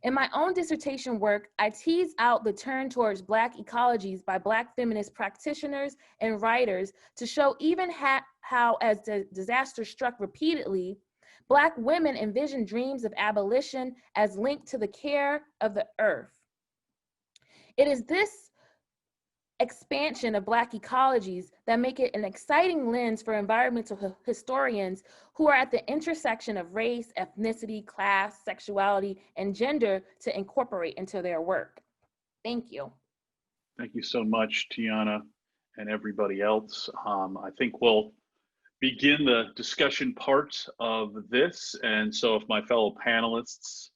In my own dissertation work, I tease out the turn towards Black ecologies by Black feminist practitioners and writers to show even how, as the disaster struck repeatedly, Black women envisioned dreams of abolition as linked to the care of the earth. It is this expansion of Black ecologies that make it an exciting lens for environmental historians who are at the intersection of race, ethnicity, class, sexuality, and gender to incorporate into their work. Thank you. Thank you so much, Teona, and everybody else. I think we'll begin the discussion part of this. And so if my fellow panelists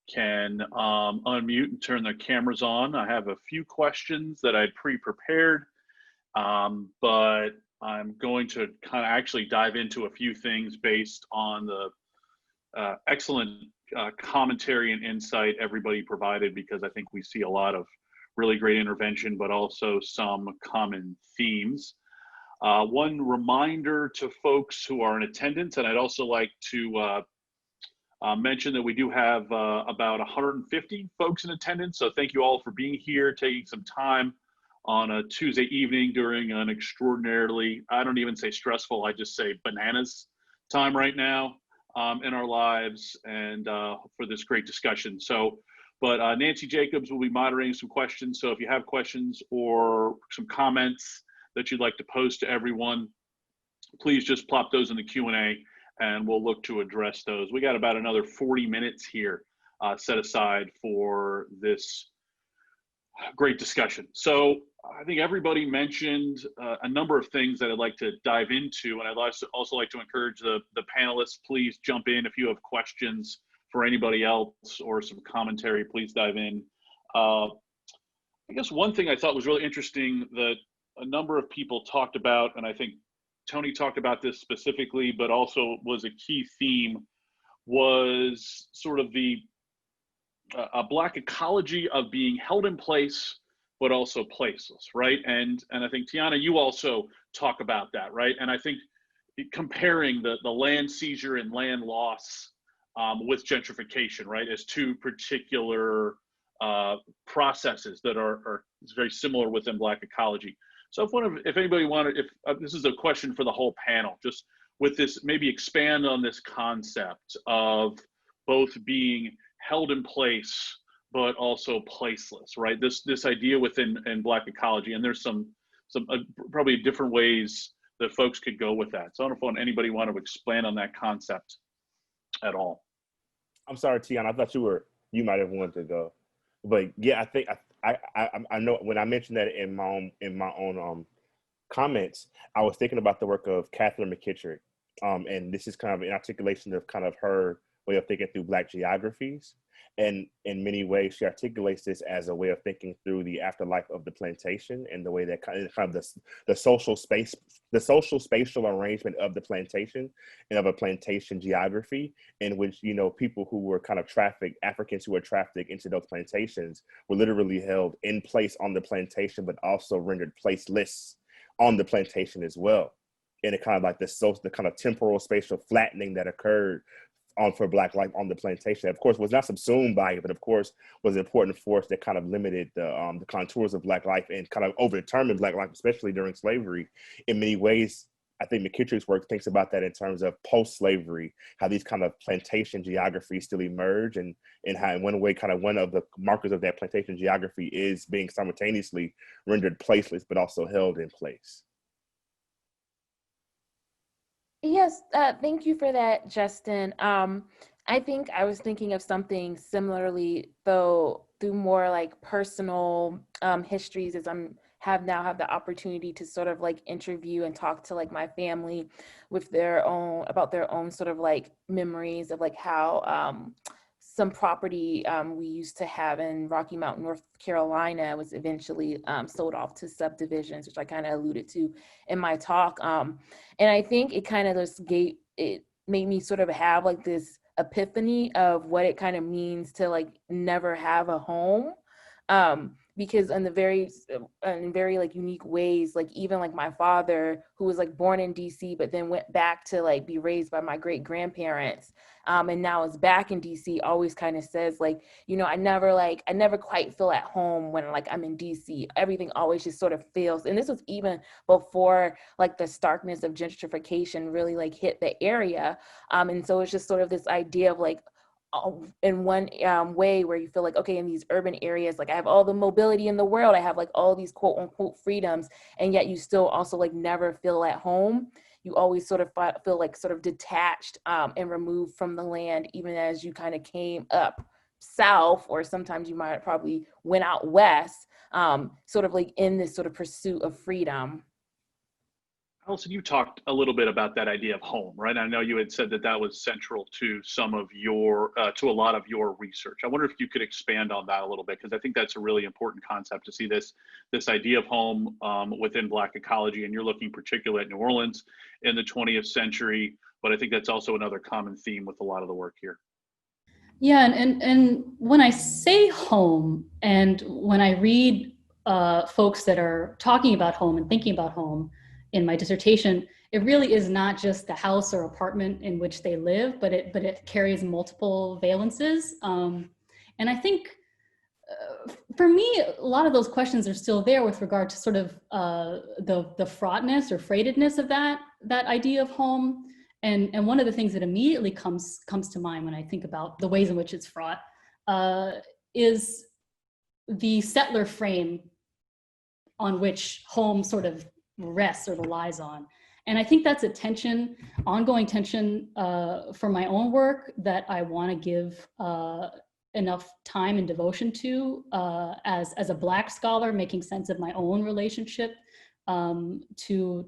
can unmute and turn their cameras on. I have a few questions that I'd pre-prepared, but I'm going to kind of actually dive into a few things based on the excellent commentary and insight everybody provided, because I think we see a lot of really great intervention, but also some common themes. One reminder to folks who are in attendance, and I'd also like to mention that we do have about 150 folks in attendance. So thank you all for being here, taking some time on a Tuesday evening during an extraordinarily, I don't even say stressful, I just say bananas time right now in our lives, and for this great discussion. So, but Nancy Jacobs will be moderating some questions. So if you have questions or some comments that you'd like to pose to everyone, please just plop those in the Q&A and we'll look to address those. We got about another 40 minutes here set aside for this great discussion. So I think everybody mentioned a number of things that I'd like to dive into, and I'd also like to encourage the panelists, please jump in if you have questions for anybody else or some commentary, please dive in. I guess one thing I thought was really interesting that a number of people talked about, and I think Tony talked about this specifically, but also was a key theme, was sort of the a Black ecology of being held in place, but also placeless, right? And I think, Teona, you also talk about that, right? And I think comparing the land seizure and land loss with gentrification, right, as two particular processes that are very similar within Black ecology. So if anybody wanted, if this is a question for the whole panel, just with this, maybe expand on this concept of both being held in place but also placeless, right? This idea within Black ecology, and there's some probably different ways that folks could go with that. So I don't know if anybody want to expand on that concept at all. I'm sorry, Tiana. I thought you might have wanted to go, but yeah, I think I know when I mentioned that in my own comments, I was thinking about the work of Catherine McKittrick, and this is kind of an articulation of kind of her way of thinking through Black geographies. And in many ways, she articulates this as a way of thinking through the afterlife of the plantation and the way that kind of the social spatial arrangement of the plantation and of a plantation geography, in which, you know, people who were kind of trafficked, Africans who were trafficked into those plantations were literally held in place on the plantation, but also rendered placeless on the plantation as well. And it kind of like the kind of temporal spatial flattening that occurred for Black life on the plantation, of course, was not subsumed by it, but of course was an important force that kind of limited the contours of Black life and kind of overdetermined Black life, especially during slavery. In many ways, I think McKittrick's work thinks about that in terms of post-slavery, how these kind of plantation geographies still emerge, and how in one way, kind of one of the markers of that plantation geography is being simultaneously rendered placeless, but also held in place. Yes, thank you for that, Justin. I think I was thinking of something similarly, though, through more like personal histories, as now have the opportunity to sort of like interview and talk to like my family with about their own sort of like memories of like how some property we used to have in Rocky Mount, North Carolina was eventually sold off to subdivisions, which I kind of alluded to in my talk. And I think it kind of it made me sort of have like this epiphany of what it kind of means to like never have a home. Because in very like unique ways, like even like my father, who was like born in DC, but then went back to like be raised by my great grandparents, and now is back in DC, always kind of says like, you know, I never quite feel at home when like I'm in DC. Everything always just sort of feels, and this was even before like the starkness of gentrification really like hit the area, and so it's just sort of this idea of like, in one way where you feel like, okay, in these urban areas, like I have all the mobility in the world, I have like all these quote unquote freedoms, and yet you still also like never feel at home. You always sort of feel like sort of detached and removed from the land, even as you kind of came up south, or sometimes you might probably went out west, sort of like in this sort of pursuit of freedom. Allison, you talked a little bit about that idea of home, right? I know you had said that that was central to some of your, to a lot of your research. I wonder if you could expand on that a little bit, because I think that's a really important concept to see this idea of home within Black ecology, and you're looking particularly at New Orleans in the 20th century, but I think that's also another common theme with a lot of the work here. Yeah, and when I say home, and when I read folks that are talking about home and thinking about home in my dissertation, it really is not just the house or apartment in which they live, but it carries multiple valences. And I think for me, a lot of those questions are still there with regard to sort of the fraughtness or freightedness of that idea of home. And one of the things that immediately comes to mind when I think about the ways in which it's fraught is the settler frame on which home sort of rests or relies on. And I think that's a tension, ongoing tension for my own work that I want to give enough time and devotion to as a Black scholar, making sense of my own relationship to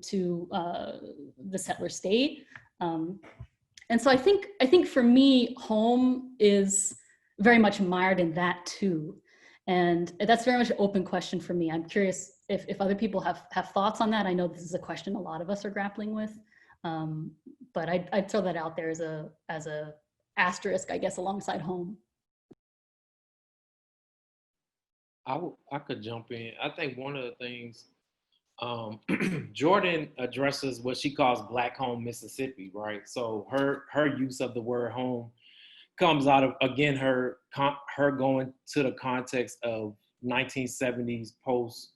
the settler state. And so I think for me, home is very much mired in that too. And that's very much an open question for me. I'm curious if other people have thoughts on that. I know this is a question a lot of us are grappling with, but I'd throw that out there as a asterisk, I guess, alongside home. I could jump in. I think one of the things Jordan addresses what she calls Black Home Mississippi, right? So her use of the word home comes out of, again, her going to the context of 1970s post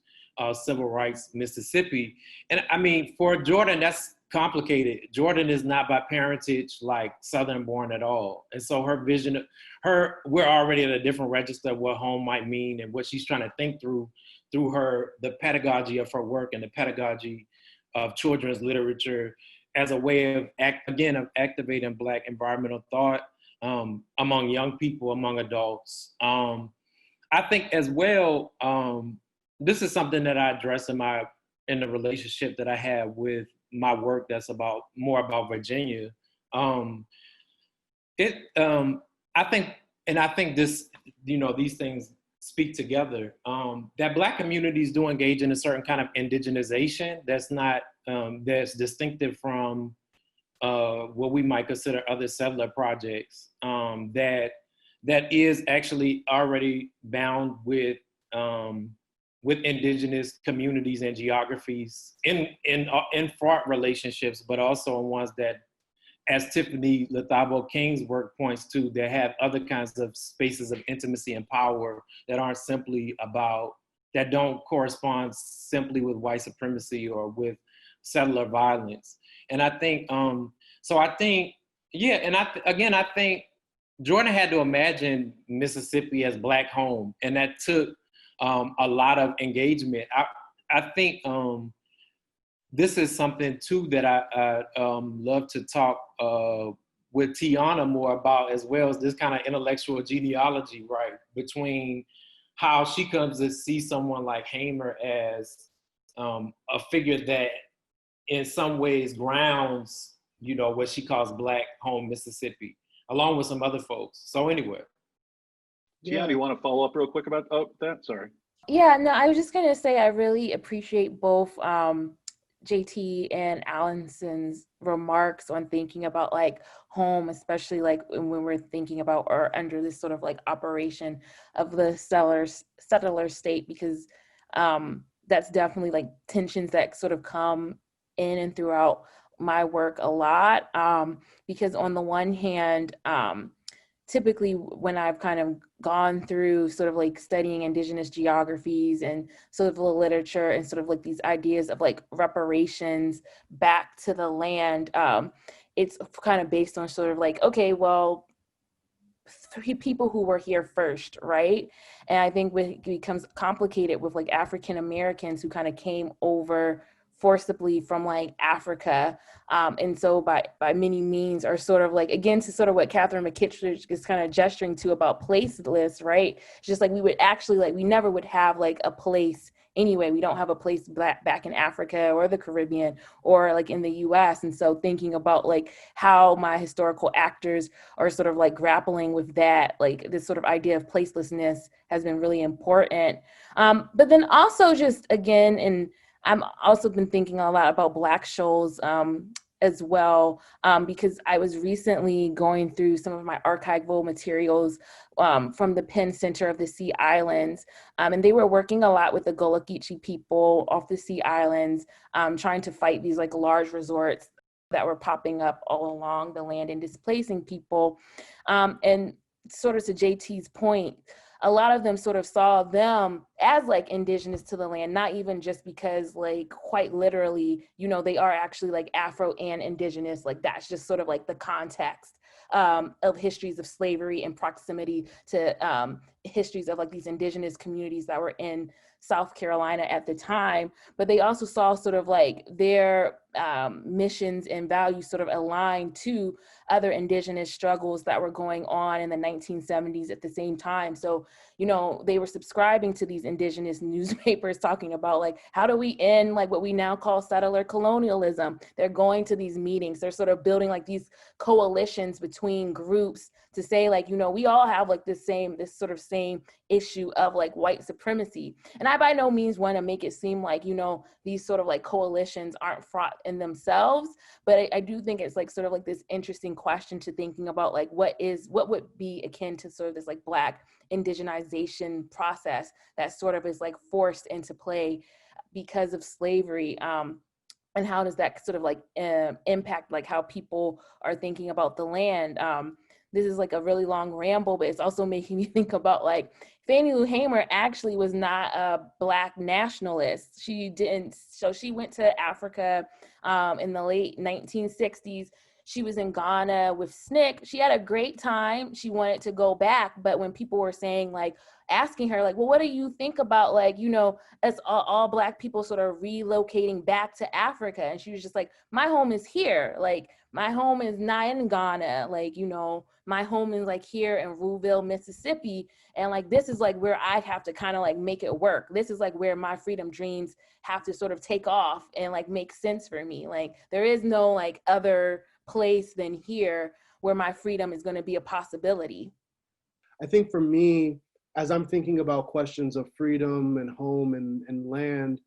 civil rights Mississippi. And I mean, for Jordan, that's complicated. Jordan is not by parentage like Southern born at all. And so her vision, we're already at a different register of what home might mean and what she's trying to think through the pedagogy of her work and the pedagogy of children's literature as a way of activating Black environmental thought among young people, among adults. I think as well, this is something that I address in the relationship that I have with my work that's more about Virginia. I think this, these things speak together, that Black communities do engage in a certain kind of indigenization that's distinctive from what we might consider other settler projects, that is actually already bound with indigenous communities and geographies in fraught relationships, but also in ones that, as Tiffany Lethabo King's work points to, that have other kinds of spaces of intimacy and power that don't correspond simply with white supremacy or with settler violence. And I think, I think Jordan had to imagine Mississippi as Black home, and that took a lot of engagement. I think this is something too that I love to talk with Teona more about, as well, as this kind of intellectual genealogy, right, between how she comes to see someone like Hamer as a figure that in some ways grounds, what she calls Black home Mississippi, along with some other folks. So anyway. Yeah, do you want to follow up real quick about that? Sorry. Yeah, no, I was just going to say I really appreciate both JT and Allison's remarks on thinking about like home, especially like when we're thinking about or under this sort of like operation of the settler state, because that's definitely like tensions that sort of come in and throughout my work a lot, because on the one hand, typically when I've kind of gone through sort of like studying indigenous geographies and sort of the literature and sort of like these ideas of like reparations back to the land, it's kind of based on sort of like, okay, well, three people who were here first, right? And I think it becomes complicated with like African Americans who kind of came over forcibly from like Africa, and so by many means are sort of like, again, to sort of what Catherine McKittrick is kind of gesturing to about placeless, right? It's just like we would actually like, we never would have like a place anyway. We don't have a place back in Africa or the Caribbean or like in the US. And so thinking about like how my historical actors are sort of like grappling with that, like this sort of idea of placelessness has been really important. But then also just again, and I'm also been thinking a lot about Black shows as well, because I was recently going through some of my archival materials from the Penn Center of the Sea Islands, and they were working a lot with the Gullah-Geechee people off the Sea Islands, trying to fight these like large resorts that were popping up all along the land and displacing people. And sort of to JT's point, a lot of them sort of saw them as like indigenous to the land, not even just because like quite literally, they are actually like Afro and indigenous, like that's just sort of like the context of histories of slavery and proximity to histories of like these indigenous communities that were in South Carolina at the time. But they also saw sort of like their missions and values sort of aligned to other indigenous struggles that were going on in the 1970s at the same time. So, they were subscribing to these indigenous newspapers talking about like, how do we end like what we now call settler colonialism? They're going to these meetings. They're sort of building like these coalitions between groups to say like, we all have like this sort of same issue of like white supremacy. And I by no means want to make it seem like, these sort of like coalitions aren't fraught in themselves, but I do think it's like sort of like this interesting question to thinking about like what would be akin to sort of this like Black indigenization process that sort of is like forced into play because of slavery. And how does that sort of like impact like how people are thinking about the land? This is like a really long ramble, but it's also making me think about like Fannie Lou Hamer actually was not a Black nationalist. She didn't, so she went to Africa in the late 1960s. She was in Ghana with SNCC. She had a great time. She wanted to go back, but when people were saying like, asking her like, well, what do you think about like, you know, as all Black people sort of relocating back to Africa? And she was just like, my home is here. Like, my home is not in Ghana. Like, you know, my home is like here in Rouville, Mississippi. And like, this is like where I have to kind of like make it work. This is like where my freedom dreams have to sort of take off and like make sense for me. Like, there is no like other place than here where my freedom is going to be a possibility. I think for me, as I'm thinking about questions of freedom and home and land,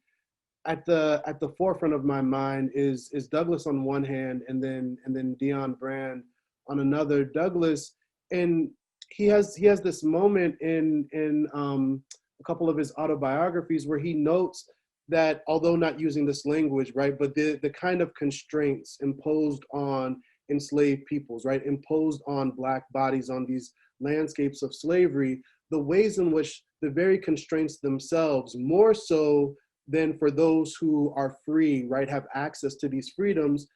at the forefront of my mind is Douglas on one hand, and then Dion Brand on another. Douglas, and he has this moment in a couple of his autobiographies where he notes that, although not using this language, right, but the kind of constraints imposed on enslaved peoples, right, imposed on Black bodies on these landscapes of slavery, the ways in which the very constraints themselves, more so than for those who are free, right, have access to these freedoms,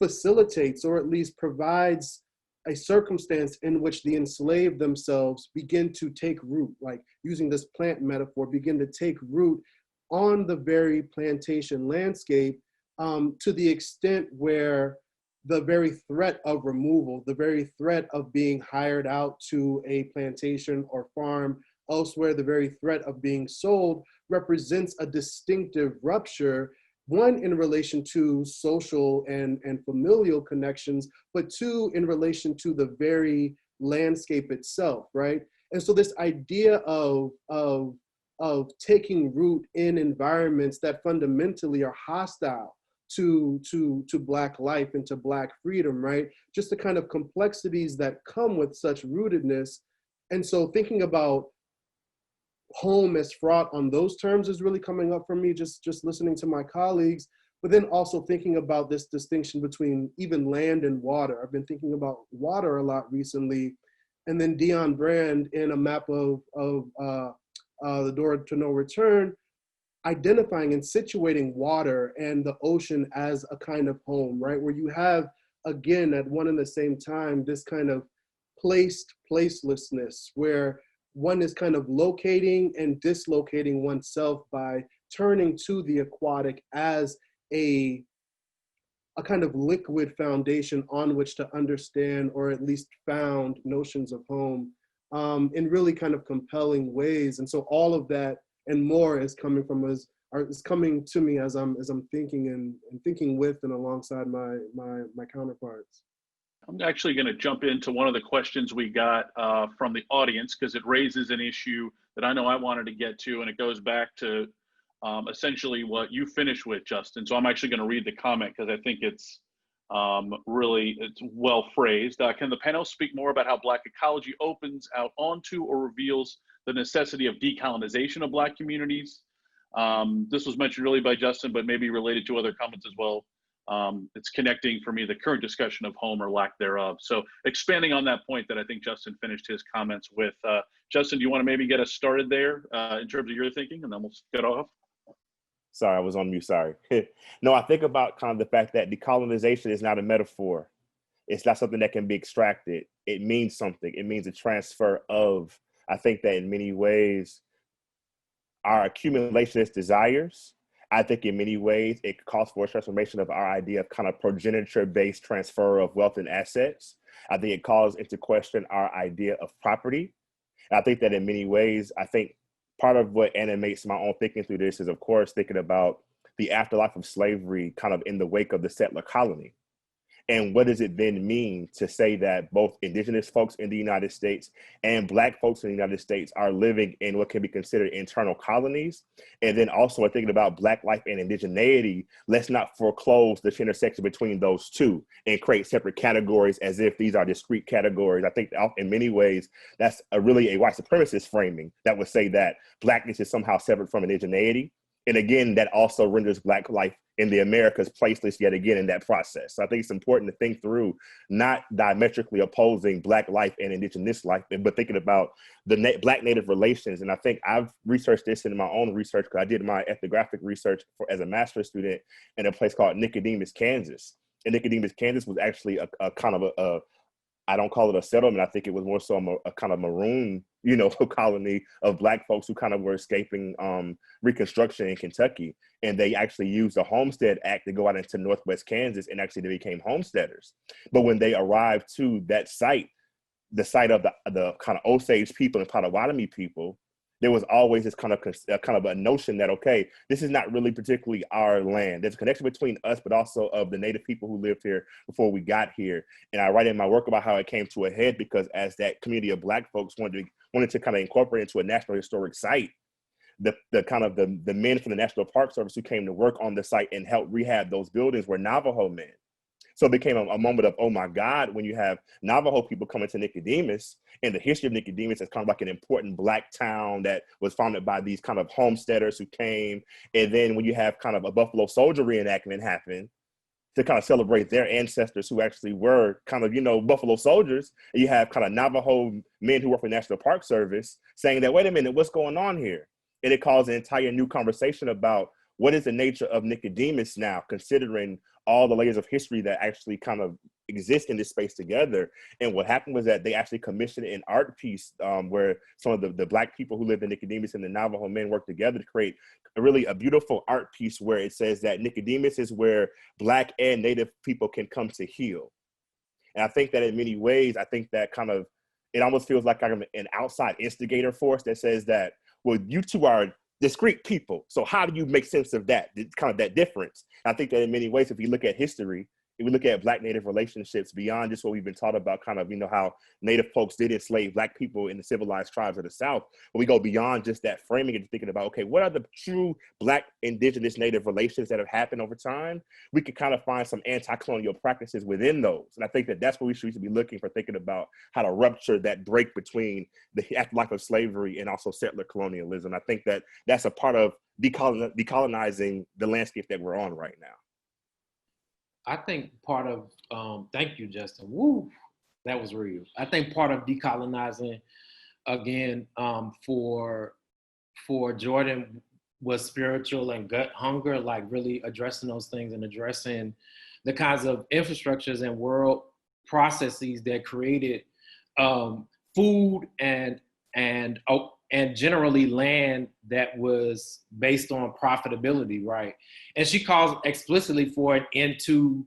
facilitates or at least provides a circumstance in which the enslaved themselves begin to take root, like using this plant metaphor, begin to take root on the very plantation landscape, to the extent where the very threat of removal, the very threat of being hired out to a plantation or farm elsewhere, the very threat of being sold represents a distinctive rupture, one, in relation to social and familial connections, but two, in relation to the very landscape itself, right? And so this idea of taking root in environments that fundamentally are hostile to Black life and to Black freedom, right? Just the kind of complexities that come with such rootedness. And so thinking about home as fraught on those terms is really coming up for me, just listening to my colleagues, but then also thinking about this distinction between even land and water. I've been thinking about water a lot recently. And then Dion Brand, in a map of The Door to No Return, identifying and situating water and the ocean as a kind of home, right? Where you have, again, at one and the same time, this kind of placelessness, where one is kind of locating and dislocating oneself by turning to the aquatic as a kind of liquid foundation on which to understand or at least found notions of home in really kind of compelling ways. And so all of that and more is coming to me as I'm thinking and thinking with and alongside my counterparts. I'm actually going to jump into one of the questions we got from the audience, because it raises an issue that I know I wanted to get to, and it goes back to essentially what you finished with, Justin. So I'm actually going to read the comment because I think it's it's well phrased. Can the panel speak more about how Black ecology opens out onto or reveals the necessity of decolonization of Black communities? This was mentioned really by Justin, but maybe related to other comments as well. It's connecting for me the current discussion of home or lack thereof. So expanding on that point that I think Justin finished his comments with. Justin, do you want to maybe get us started there in terms of your thinking, and then we'll get off? Sorry, I was on mute, sorry. No, I think about kind of the fact that decolonization is not a metaphor. It's not something that can be extracted. It means something. It means a transfer of. I think that in many ways, our accumulationist desires, I think in many ways, it calls for a transformation of our idea of kind of progenitor-based transfer of wealth and assets. I think it calls into question our idea of property. And I think that in many ways, I think part of what animates my own thinking through this is, of course, thinking about the afterlife of slavery kind of in the wake of the settler colony. And what does it then mean to say that both indigenous folks in the United States and Black folks in the United States are living in what can be considered internal colonies? And then also thinking about Black life and indigeneity, let's not foreclose the intersection between those two and create separate categories as if these are discrete categories. I think in many ways, that's really a white supremacist framing that would say that Blackness is somehow separate from indigeneity. And again, that also renders Black life in the Americas placeless yet again in that process. So I think it's important to think through not diametrically opposing Black life and indigenous life, but thinking about the Black Native relations. And I think I've researched this in my own research because I did my ethnographic research as a master's student in a place called Nicodemus, Kansas. And Nicodemus, Kansas was actually a kind of a I don't call it a settlement. I think it was more so a kind of maroon, colony of Black folks who kind of were escaping Reconstruction in Kentucky. And they actually used the Homestead Act to go out into Northwest Kansas, and actually they became homesteaders. But when they arrived to that site, the site of the kind of Osage people and Potawatomi people, there was always this kind of a notion that, okay, this is not really particularly our land. There's a connection between us, but also of the Native people who lived here before we got here. And I write in my work about how it came to a head because as that community of Black folks wanted to kind of incorporate into a National Historic Site, the men from the National Park Service who came to work on the site and help rehab those buildings were Navajo men. So it became a moment of, oh my God, when you have Navajo people coming to Nicodemus, and the history of Nicodemus is kind of like an important Black town that was founded by these kind of homesteaders who came. And then when you have kind of a Buffalo Soldier reenactment happen to kind of celebrate their ancestors who actually were kind of, Buffalo Soldiers, and you have kind of Navajo men who work for the National Park Service saying that, wait a minute, what's going on here? And it caused an entire new conversation about what is the nature of Nicodemus now, considering all the layers of history that actually kind of exist in this space together. And what happened was that they actually commissioned an art piece where some of the Black people who lived in Nicodemus and the Navajo men worked together to create a beautiful art piece where it says that Nicodemus is where Black and Native people can come to heal. And I think that in many ways, it almost feels like I'm an outside instigator force that says that, well, you two are discrete people. So how do you make sense of that, kind of that difference? I think that in many ways, if you look at history, if we look at Black Native relationships beyond just what we've been taught about kind of, how Native folks did enslave Black people in the civilized tribes of the South, but we go beyond just that framing and thinking about, okay, what are the true Black, indigenous, Native relations that have happened over time? We could kind of find some anti-colonial practices within those. And I think that that's what we should be looking for, thinking about how to rupture that break between the afterlife of slavery and also settler colonialism. I think that that's a part of decolonizing the landscape that we're on right now. I think part of, thank you, Justin. Woo, that was real. I think part of decolonizing, again, for Jordan was spiritual and gut hunger, like really addressing those things and addressing the kinds of infrastructures and world processes that created food and generally land that was based on profitability, right? And she calls explicitly for it into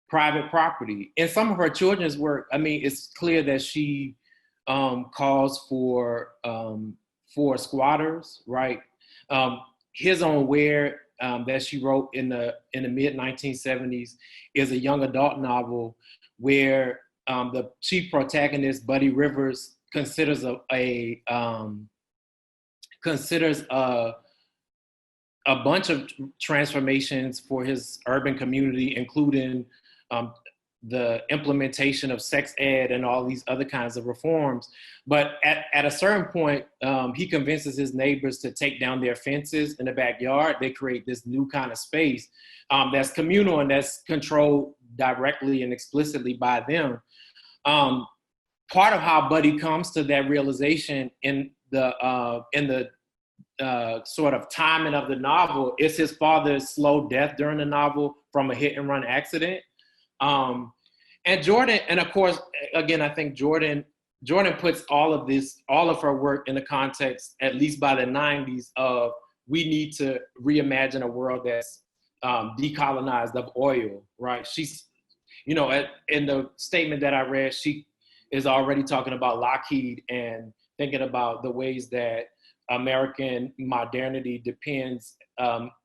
private property. In some of her children's work, it's clear that she calls for squatters, right? His Own Where that she wrote in the mid 1970s is a young adult novel where the chief protagonist, Buddy Rivers, considers a bunch of transformations for his urban community, including the implementation of sex ed and all these other kinds of reforms. But at a certain point, he convinces his neighbors to take down their fences in the backyard. They create this new kind of space that's communal and that's controlled directly and explicitly by them. Part of how Buddy comes to that realization in the sort of timing of the novel is his father's slow death during the novel from a hit and run accident. And Jordan, and of course, again, I think Jordan puts all of her work in the context, at least by the 90s, of we need to reimagine a world that's decolonized of oil, right? She's, in the statement that I read, she is already talking about Lockheed and thinking about the ways that American modernity depends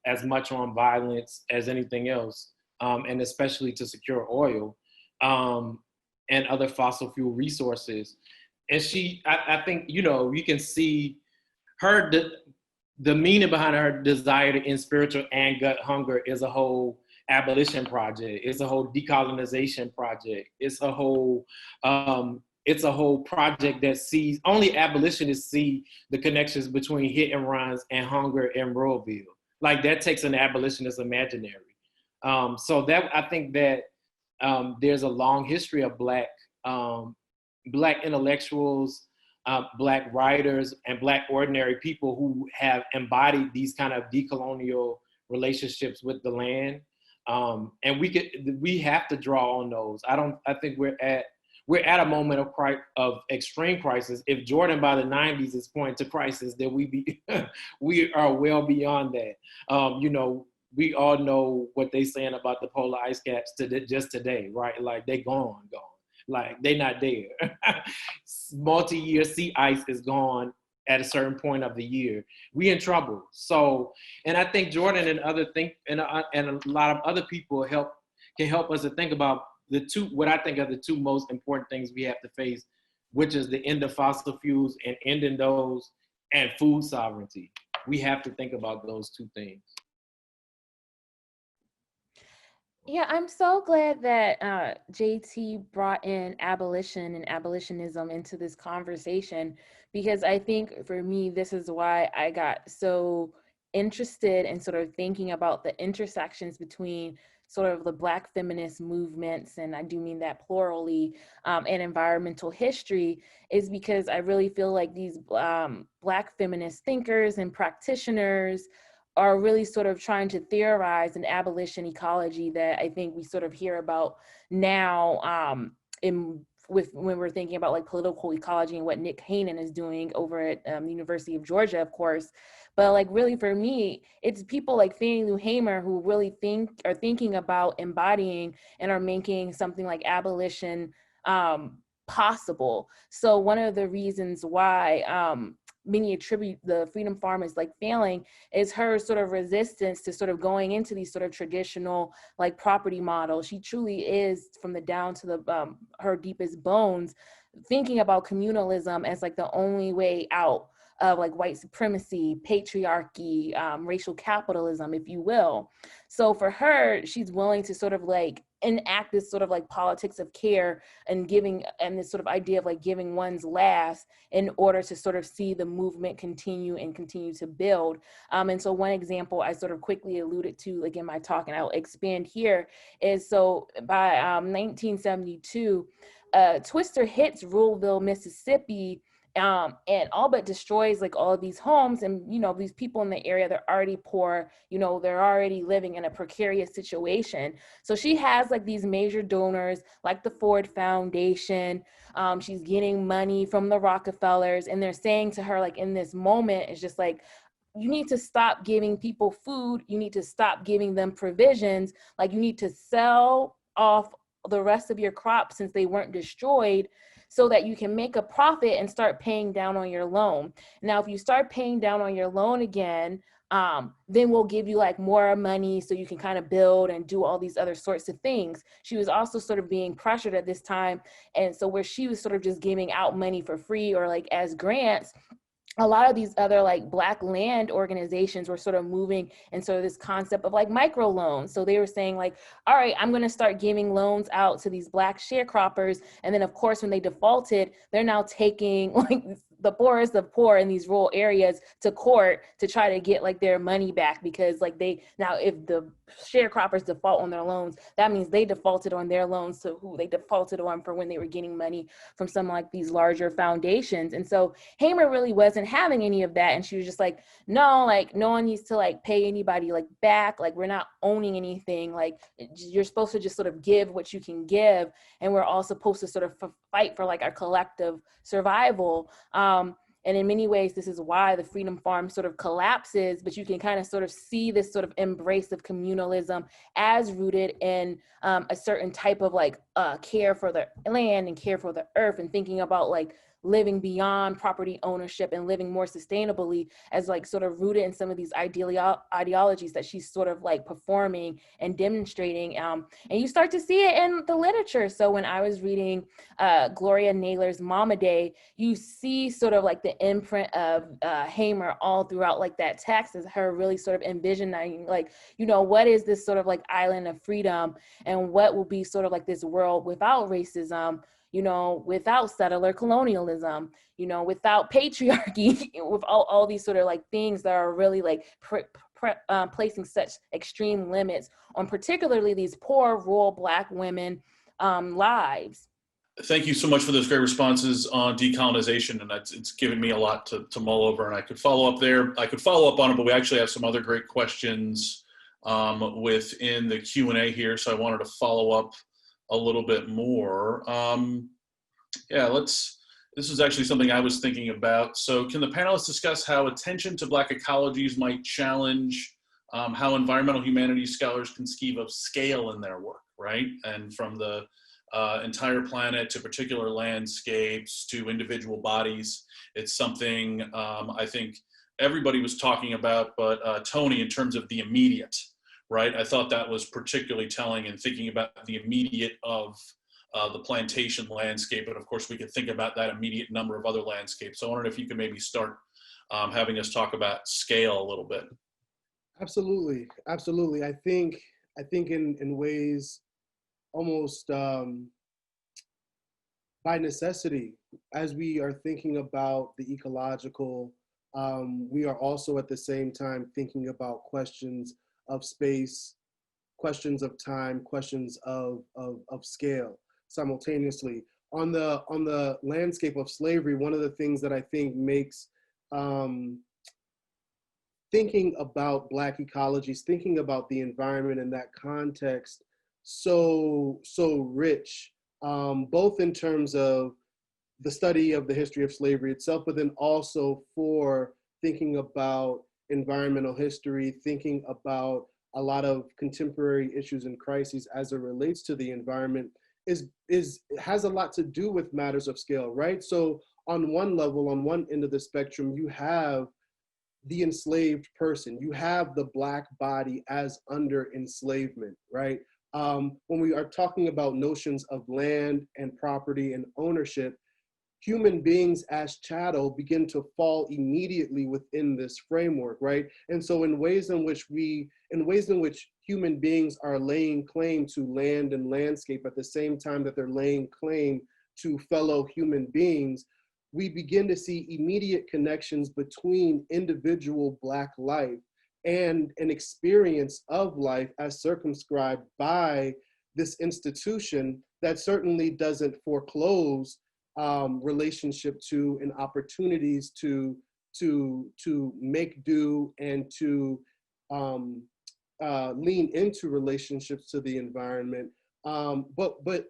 as much on violence as anything else, and especially to secure oil. and other fossil fuel resources. And I think, you know, you can see her, the meaning behind her desire to end spiritual and gut hunger is a whole abolition project. It's a whole decolonization project. It's a whole project that sees, only abolitionists see the connections between hit and runs and hunger and Ruralville. Like, that takes an abolitionist imaginary. So that, I think that there's a long history of Black intellectuals, Black writers, and Black ordinary people who have embodied these kind of decolonial relationships with the land. And we have to draw on those. I think we're at a moment of extreme crisis. If Jordan by the 90s is pointing to crisis, then we are well beyond that. You know, we all know what they saying about the polar ice caps just today, right? Like, they gone. Like, they not there. Multi-year sea ice is gone at a certain point of the year. We in trouble. So, and I think Jordan and and a lot of other people can help us to think about what I think are the two most important things we have to face, which is the end of fossil fuels and ending those, and food sovereignty. We have to think about those two things. Yeah, I'm so glad that JT brought in abolition and abolitionism into this conversation, because I think for me, this is why I got so interested in sort of thinking about the intersections between sort of the Black feminist movements, and I do mean that plurally, and environmental history, is because I really feel like these Black feminist thinkers and practitioners are really sort of trying to theorize an abolition ecology that I think we sort of hear about now when we're thinking about like political ecology and what Nick Hanen is doing over at the University of Georgia, of course. But like, really for me, it's people like Fannie Lou Hamer who really are thinking about embodying and are making something like abolition possible. So one of the reasons why many attribute the Freedom Farm as like failing is her sort of resistance to sort of going into these sort of traditional like property models. She truly is, from the down to the her deepest bones, thinking about communalism as like the only way out of like white supremacy, patriarchy, racial capitalism, if you will. So for her, she's willing to sort of like enact this sort of like politics of care and giving, and this sort of idea of like giving one's last in order to sort of see the movement continue to build. And so one example I sort of quickly alluded to like in my talk, and I'll expand here, is so by 1972, Twister hits Ruralville, Mississippi, and all but destroys like all of these homes. And, you know, these people in the area, they're already poor, you know, they're already living in a precarious situation. So she has like these major donors like the Ford Foundation. She's getting money from the Rockefellers, and they're saying to her, like, in this moment, it's just like, you need to stop giving people food. You need to stop giving them provisions. Like, you need to sell off the rest of your crops since they weren't destroyed, so that you can make a profit and start paying down on your loan. Now, if you start paying down on your loan again, then we'll give you like more money so you can kind of build and do all these other sorts of things. She was also sort of being pressured at this time. And so where she was sort of just giving out money for free or like as grants, a lot of these other like Black land organizations were sort of moving and sort of this concept of like micro loans. So they were saying like, all right, I'm going to start giving loans out to these Black sharecroppers. And then of course, when they defaulted, they're now taking like the poorest of poor in these rural areas to court to try to get like their money back, because like now if the sharecroppers default on their loans, that means they defaulted on their loans to who they defaulted on for when they were getting money from some like these larger foundations. And so Hamer really wasn't having any of that. And she was just like, no, like no one needs to like pay anybody like back. Like, we're not owning anything. Like, you're supposed to just sort of give what you can give. And we're all supposed to sort of fight for like our collective survival. And in many ways, this is why the Freedom Farm sort of collapses, but you can kind of sort of see this sort of embrace of communalism as rooted in a certain type of like care for the land and care for the earth, and thinking about like living beyond property ownership and living more sustainably as like sort of rooted in some of these ideologies that she's sort of like performing and demonstrating. And you start to see it in the literature. So when I was reading Gloria Naylor's Mama Day, you see sort of like the imprint of Hamer all throughout like that text, as her really sort of envisioning like, you know, what is this sort of like island of freedom, and what will be sort of like this world without racism, you know, without settler colonialism, you know, without patriarchy, with all these sort of like things that are really like placing such extreme limits on particularly these poor rural Black women lives. Thank you so much for those great responses on decolonization, and it's given me a lot to mull over, and I could follow up there. I could follow up on it, but we actually have some other great questions within the Q&A here, so I wanted to follow up a little bit more. This is actually something I was thinking about. So can the panelists discuss how attention to Black ecologies might challenge how environmental humanities scholars conceive of scale in their work, right? And from the entire planet to particular landscapes to individual bodies. It's something I think everybody was talking about, but Tony, in terms of the immediate, right? I thought that was particularly telling in thinking about the immediate of the plantation landscape. And of course, we could think about that immediate number of other landscapes. So I wondered if you could maybe start having us talk about scale a little bit. Absolutely, absolutely. I think in ways almost by necessity, as we are thinking about the ecological, we are also at the same time thinking about questions of space, questions of time, questions of scale simultaneously. On the landscape of slavery, one of the things that I think makes thinking about Black ecologies, thinking about the environment in that context, so rich, both in terms of the study of the history of slavery itself, but then also for thinking about environmental history, thinking about a lot of contemporary issues and crises as it relates to the environment, has a lot to do with matters of scale, right? So on one level, on one end of the spectrum, you have the enslaved person, you have the Black body as under enslavement, right? When we are talking about notions of land and property and ownership, human beings as chattel begin to fall immediately within this framework, right? And so in ways in which human beings are laying claim to land and landscape at the same time that they're laying claim to fellow human beings, we begin to see immediate connections between individual Black life and an experience of life as circumscribed by this institution that certainly doesn't foreclose relationship to and opportunities to make do and to lean into relationships to the environment. But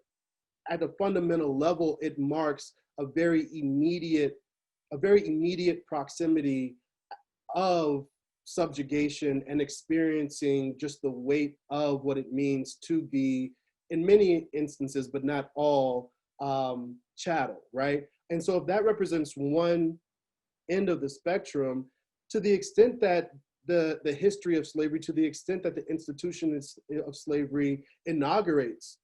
at a fundamental level, it marks a very immediate proximity of subjugation and experiencing just the weight of what it means to be, in many instances, but not all, chattel, right? And so if that represents one end of the spectrum, to the extent that the history of slavery, to the extent that the institution of slavery inaugurates,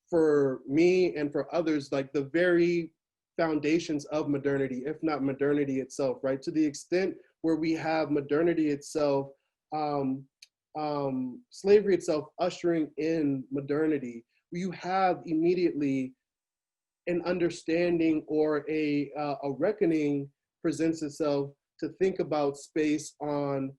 for me and for others, like the very foundations of modernity, if not modernity itself, right? To the extent where we have modernity itself, slavery itself ushering in modernity, you have immediately an understanding or a reckoning presents itself to think about space on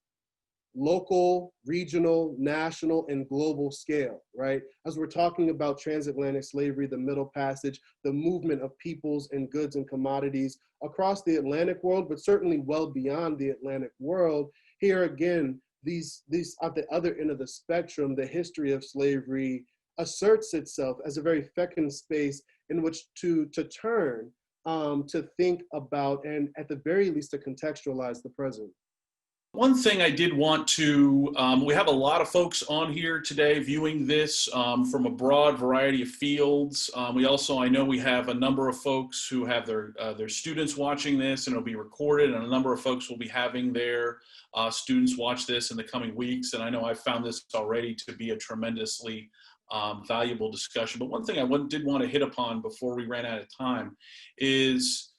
local, regional, national, and global scale, right? As we're talking about transatlantic slavery, the Middle Passage, the movement of peoples and goods and commodities across the Atlantic world, but certainly well beyond the Atlantic world, here again, these at the other end of the spectrum, the history of slavery asserts itself as a very fecund space in which to turn, to think about, and at the very least to contextualize the present. One thing I did want to, we have a lot of folks on here today viewing this from a broad variety of fields. We also, I know we have a number of folks who have their students watching this, and it'll be recorded, and a number of folks will be having their students watch this in the coming weeks. And I know I've found this already to be a tremendously valuable discussion. But one thing I did want to hit upon before we ran out of time is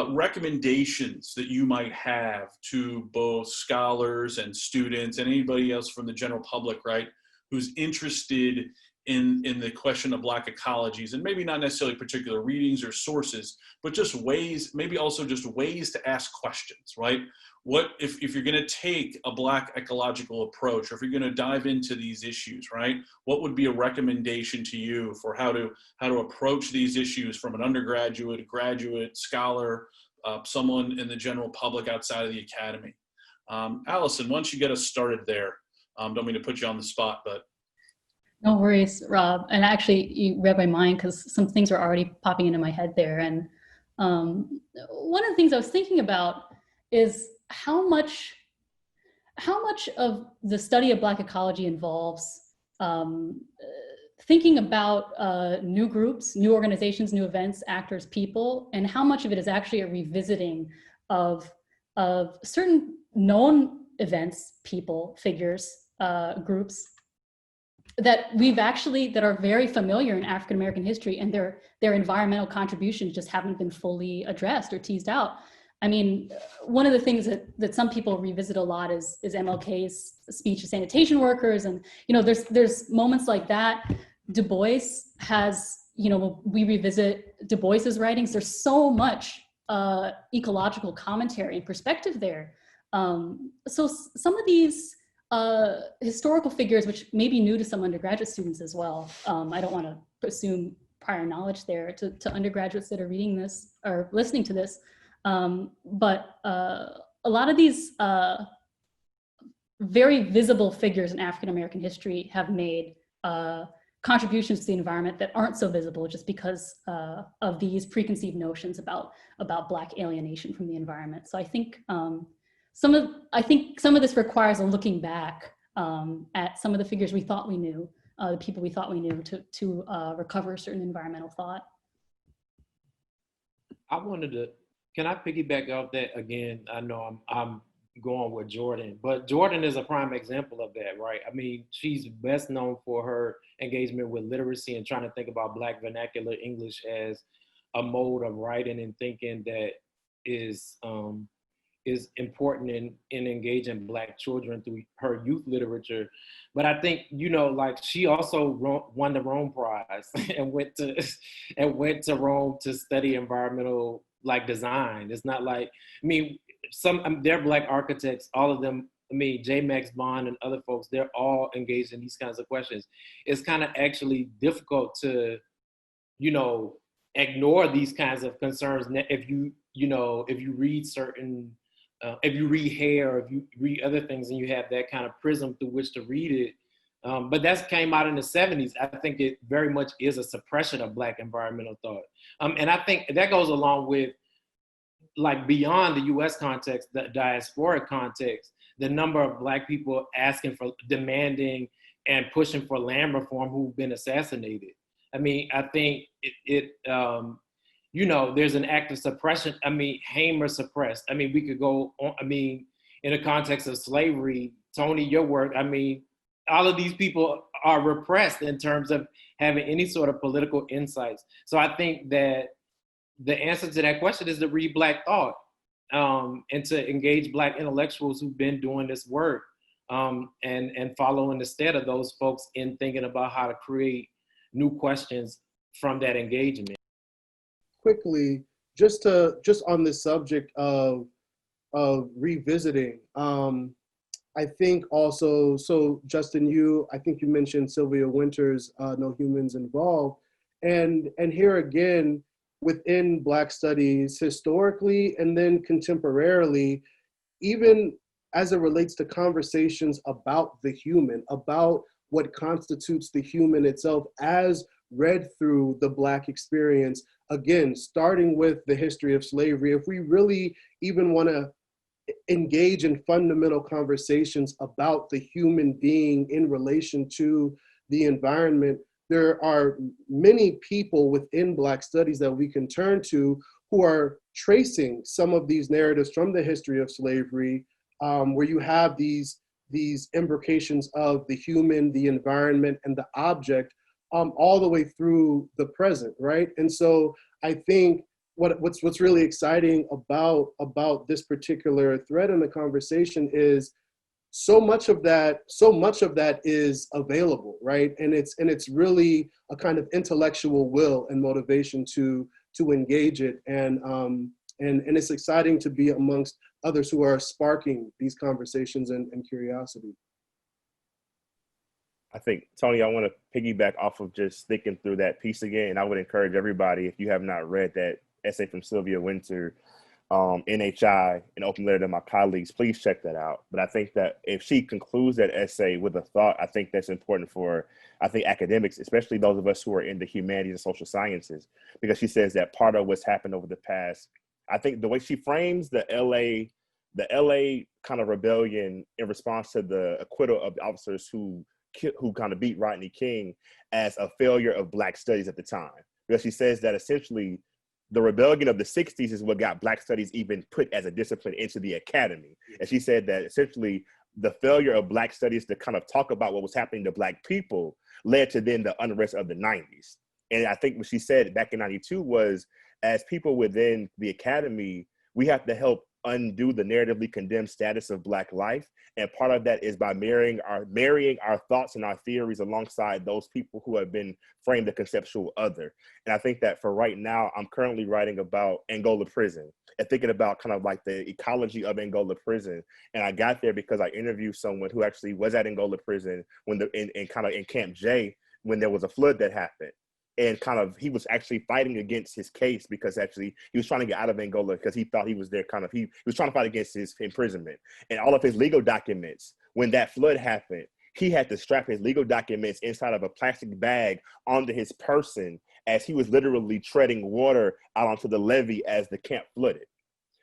recommendations that you might have to both scholars and students and anybody else from the general public, right, who's interested in the question of Black ecologies, and maybe not necessarily particular readings or sources, but just ways, maybe also just ways to ask questions, right? What if you're going to take a Black ecological approach, or if you're going to dive into these issues, right? What would be a recommendation to you for how to approach these issues from an undergraduate, graduate, scholar, someone in the general public outside of the academy? Allison, why don't you get us started there? Don't mean to put you on the spot, but. No worries, Rob. And actually, you read my mind because some things are already popping into my head there. And one of the things I was thinking about is how much of the study of Black ecology involves thinking about new groups, new organizations, new events, actors, people, and how much of it is actually a revisiting of certain known events, people, figures, groups that are very familiar in African American history, and their environmental contributions just haven't been fully addressed or teased out. I mean, one of the things that some people revisit a lot is MLK's speech to sanitation workers. And, there's moments like that. Du Bois has, we revisit Du Bois's writings. There's so much ecological commentary and perspective there. So some of these historical figures, which may be new to some undergraduate students as well. I don't want to assume prior knowledge there to undergraduates that are reading this or listening to this. But a lot of these very visible figures in African American history have made contributions to the environment that aren't so visible just because of these preconceived notions about Black alienation from the environment. So I think some of this requires a looking back at some of the figures we thought we knew, the people we thought we knew, to recover certain environmental thought. Can I piggyback off that again? I know I'm going with Jordan, but Jordan is a prime example of that, right? I mean, she's best known for her engagement with literacy and trying to think about Black vernacular English as a mode of writing and thinking that is important in engaging Black children through her youth literature. But I think, like she also won the Roane Prize and went to Rome to study environmental design. It's not like, they're Black architects, all of them. J. Max Bond and other folks, they're all engaged in these kinds of questions. It's kind of actually difficult to, ignore these kinds of concerns if you read certain, if you read Hare, or if you read other things and you have that kind of prism through which to read it. But that came out in the 70s. I think it very much is a suppression of Black environmental thought. And I think that goes along with, beyond the US context, the diasporic context, the number of Black people asking for, demanding, and pushing for land reform who've been assassinated. I think there's an act of suppression. Hamer suppressed. We could go on, in the context of slavery, Tony, your work, all of these people are repressed in terms of having any sort of political insights. So I think that the answer to that question is to read Black thought and to engage Black intellectuals who've been doing this work and follow in the stead of those folks in thinking about how to create new questions from that engagement. Quickly, just on this subject of revisiting, I think also, so Justin, I think you mentioned Sylvia Wynter's No Humans Involved, and here again, within Black studies historically and then contemporarily, even as it relates to conversations about the human, about what constitutes the human itself as read through the Black experience, again, starting with the history of slavery. If we really even want to engage in fundamental conversations about the human being in relation to the environment, there are many people within Black studies that we can turn to who are tracing some of these narratives from the history of slavery, where you have these imbrications of the human, the environment, and the object, all the way through the present, right? And so I think what's really exciting about this particular thread in the conversation is so much of that is available, right? And it's really a kind of intellectual will and motivation to engage it, and it's exciting to be amongst others who are sparking these conversations and curiosity. I think, Tony, I want to piggyback off of just thinking through that piece again. And I would encourage everybody, if you have not read that essay from Sylvia Winter, NHI, an open letter to my colleagues, please check that out. But I think that if she concludes that essay with a thought, I think that's important for, I think, academics, especially those of us who are in the humanities and social sciences, because she says that part of what's happened over the past, I think the way she frames the LA kind of rebellion in response to the acquittal of the officers who kind of beat Rodney King as a failure of Black studies at the time. Because she says that essentially the rebellion of the 60s is what got Black studies even put as a discipline into the academy. And she said that essentially the failure of Black studies to kind of talk about what was happening to Black people led to then the unrest of the 90s. And I think what she said back in 92 was, as people within the academy, we have to help undo the narratively condemned status of Black life. And part of that is by marrying our thoughts and our theories alongside those people who have been framed the conceptual other. And I think that for right now, I'm currently writing about Angola Prison and thinking about kind of like the ecology of Angola Prison. And I got there because I interviewed someone who actually was at Angola Prison when in Camp J when there was a flood that happened. And kind of, he was actually fighting against his case because actually he was trying to get out of Angola because he thought he was there he was trying to fight against his imprisonment. And all of his legal documents, when that flood happened, he had to strap his legal documents inside of a plastic bag onto his person as he was literally treading water out onto the levee as the camp flooded.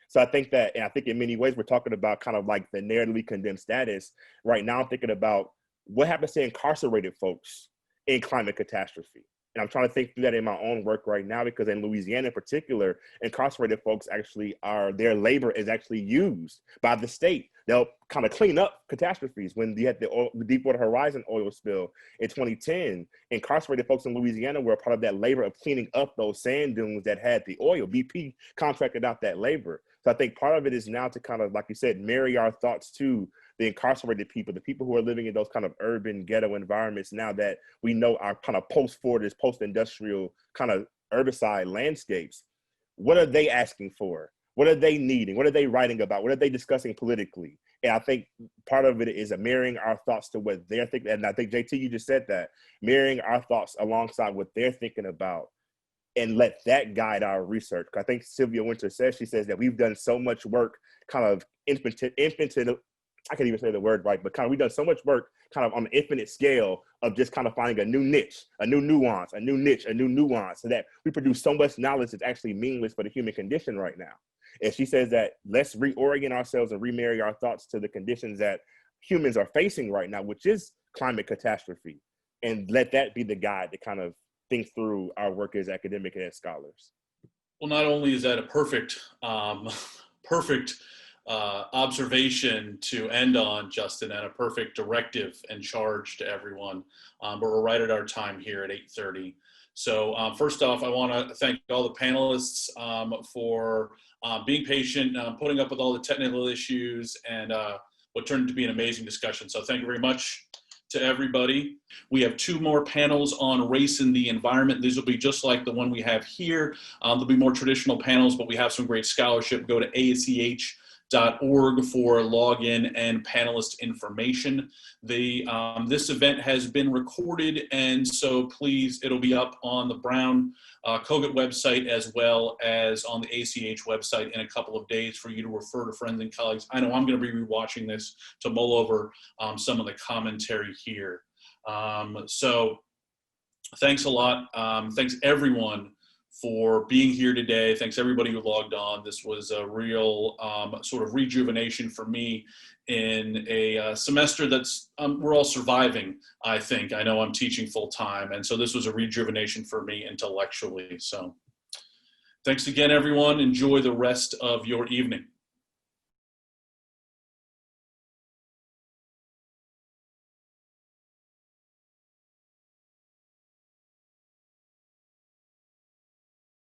So I think that, and I think in many ways, we're talking about kind of like the narratively condemned status. Right now, I'm thinking about what happens to incarcerated folks in climate catastrophe. And I'm trying to think through that in my own work right now, because in Louisiana in particular, incarcerated folks actually their labor is actually used by the state. They'll kind of clean up catastrophes. When you had the Deepwater Horizon oil spill in 2010, incarcerated folks in Louisiana were a part of that labor of cleaning up those sand dunes that had the oil. BP contracted out that labor. So I think part of it is now to kind of, like you said, marry our thoughts to the incarcerated people, the people who are living in those kind of urban ghetto environments now that we know are kind of post-Fordist, post-industrial kind of herbicide landscapes. What are they asking for? What are they needing? What are they writing about? What are they discussing politically? And I think part of it is marrying our thoughts to what they're thinking. And I think, JT, you just said that, marrying our thoughts alongside what they're thinking about, and let that guide our research. I think Sylvia Winter says, she says that we've done so much work kind of I can't even say the word right, but kind of we've done so much work kind of on an infinite scale of just kind of finding a new niche, a new nuance, a new niche, a new nuance, so that we produce so much knowledge that's actually meaningless for the human condition right now. And she says that let's reorient ourselves and remarry our thoughts to the conditions that humans are facing right now, which is climate catastrophe, and let that be the guide to kind of think through our work as academic and as scholars. Well, not only is that a perfect observation to end on, Justin, and a perfect directive and charge to everyone, but we're right at our time here at 8:30. So first off, I want to thank all the panelists for being patient, putting up with all the technical issues, and what turned to be an amazing discussion. So thank you very much to everybody. We have 2 more panels on race and the environment. These will be just like the one we have here. There'll be more traditional panels, but we have some great scholarship. Go to ASEH.org for login and panelist information. This event has been recorded, and so please, it'll be up on the Brown Kogut website as well as on the ACH website in a couple of days for you to refer to friends and colleagues. I know I'm going to be rewatching this to mull over some of the commentary here. So thanks a lot. Thanks everyone for being here today. Thanks everybody who logged on. This was a real sort of rejuvenation for me in a semester that's, we're all surviving, I think. I know I'm teaching full time, and so this was a rejuvenation for me intellectually. So thanks again, everyone. Enjoy the rest of your evening.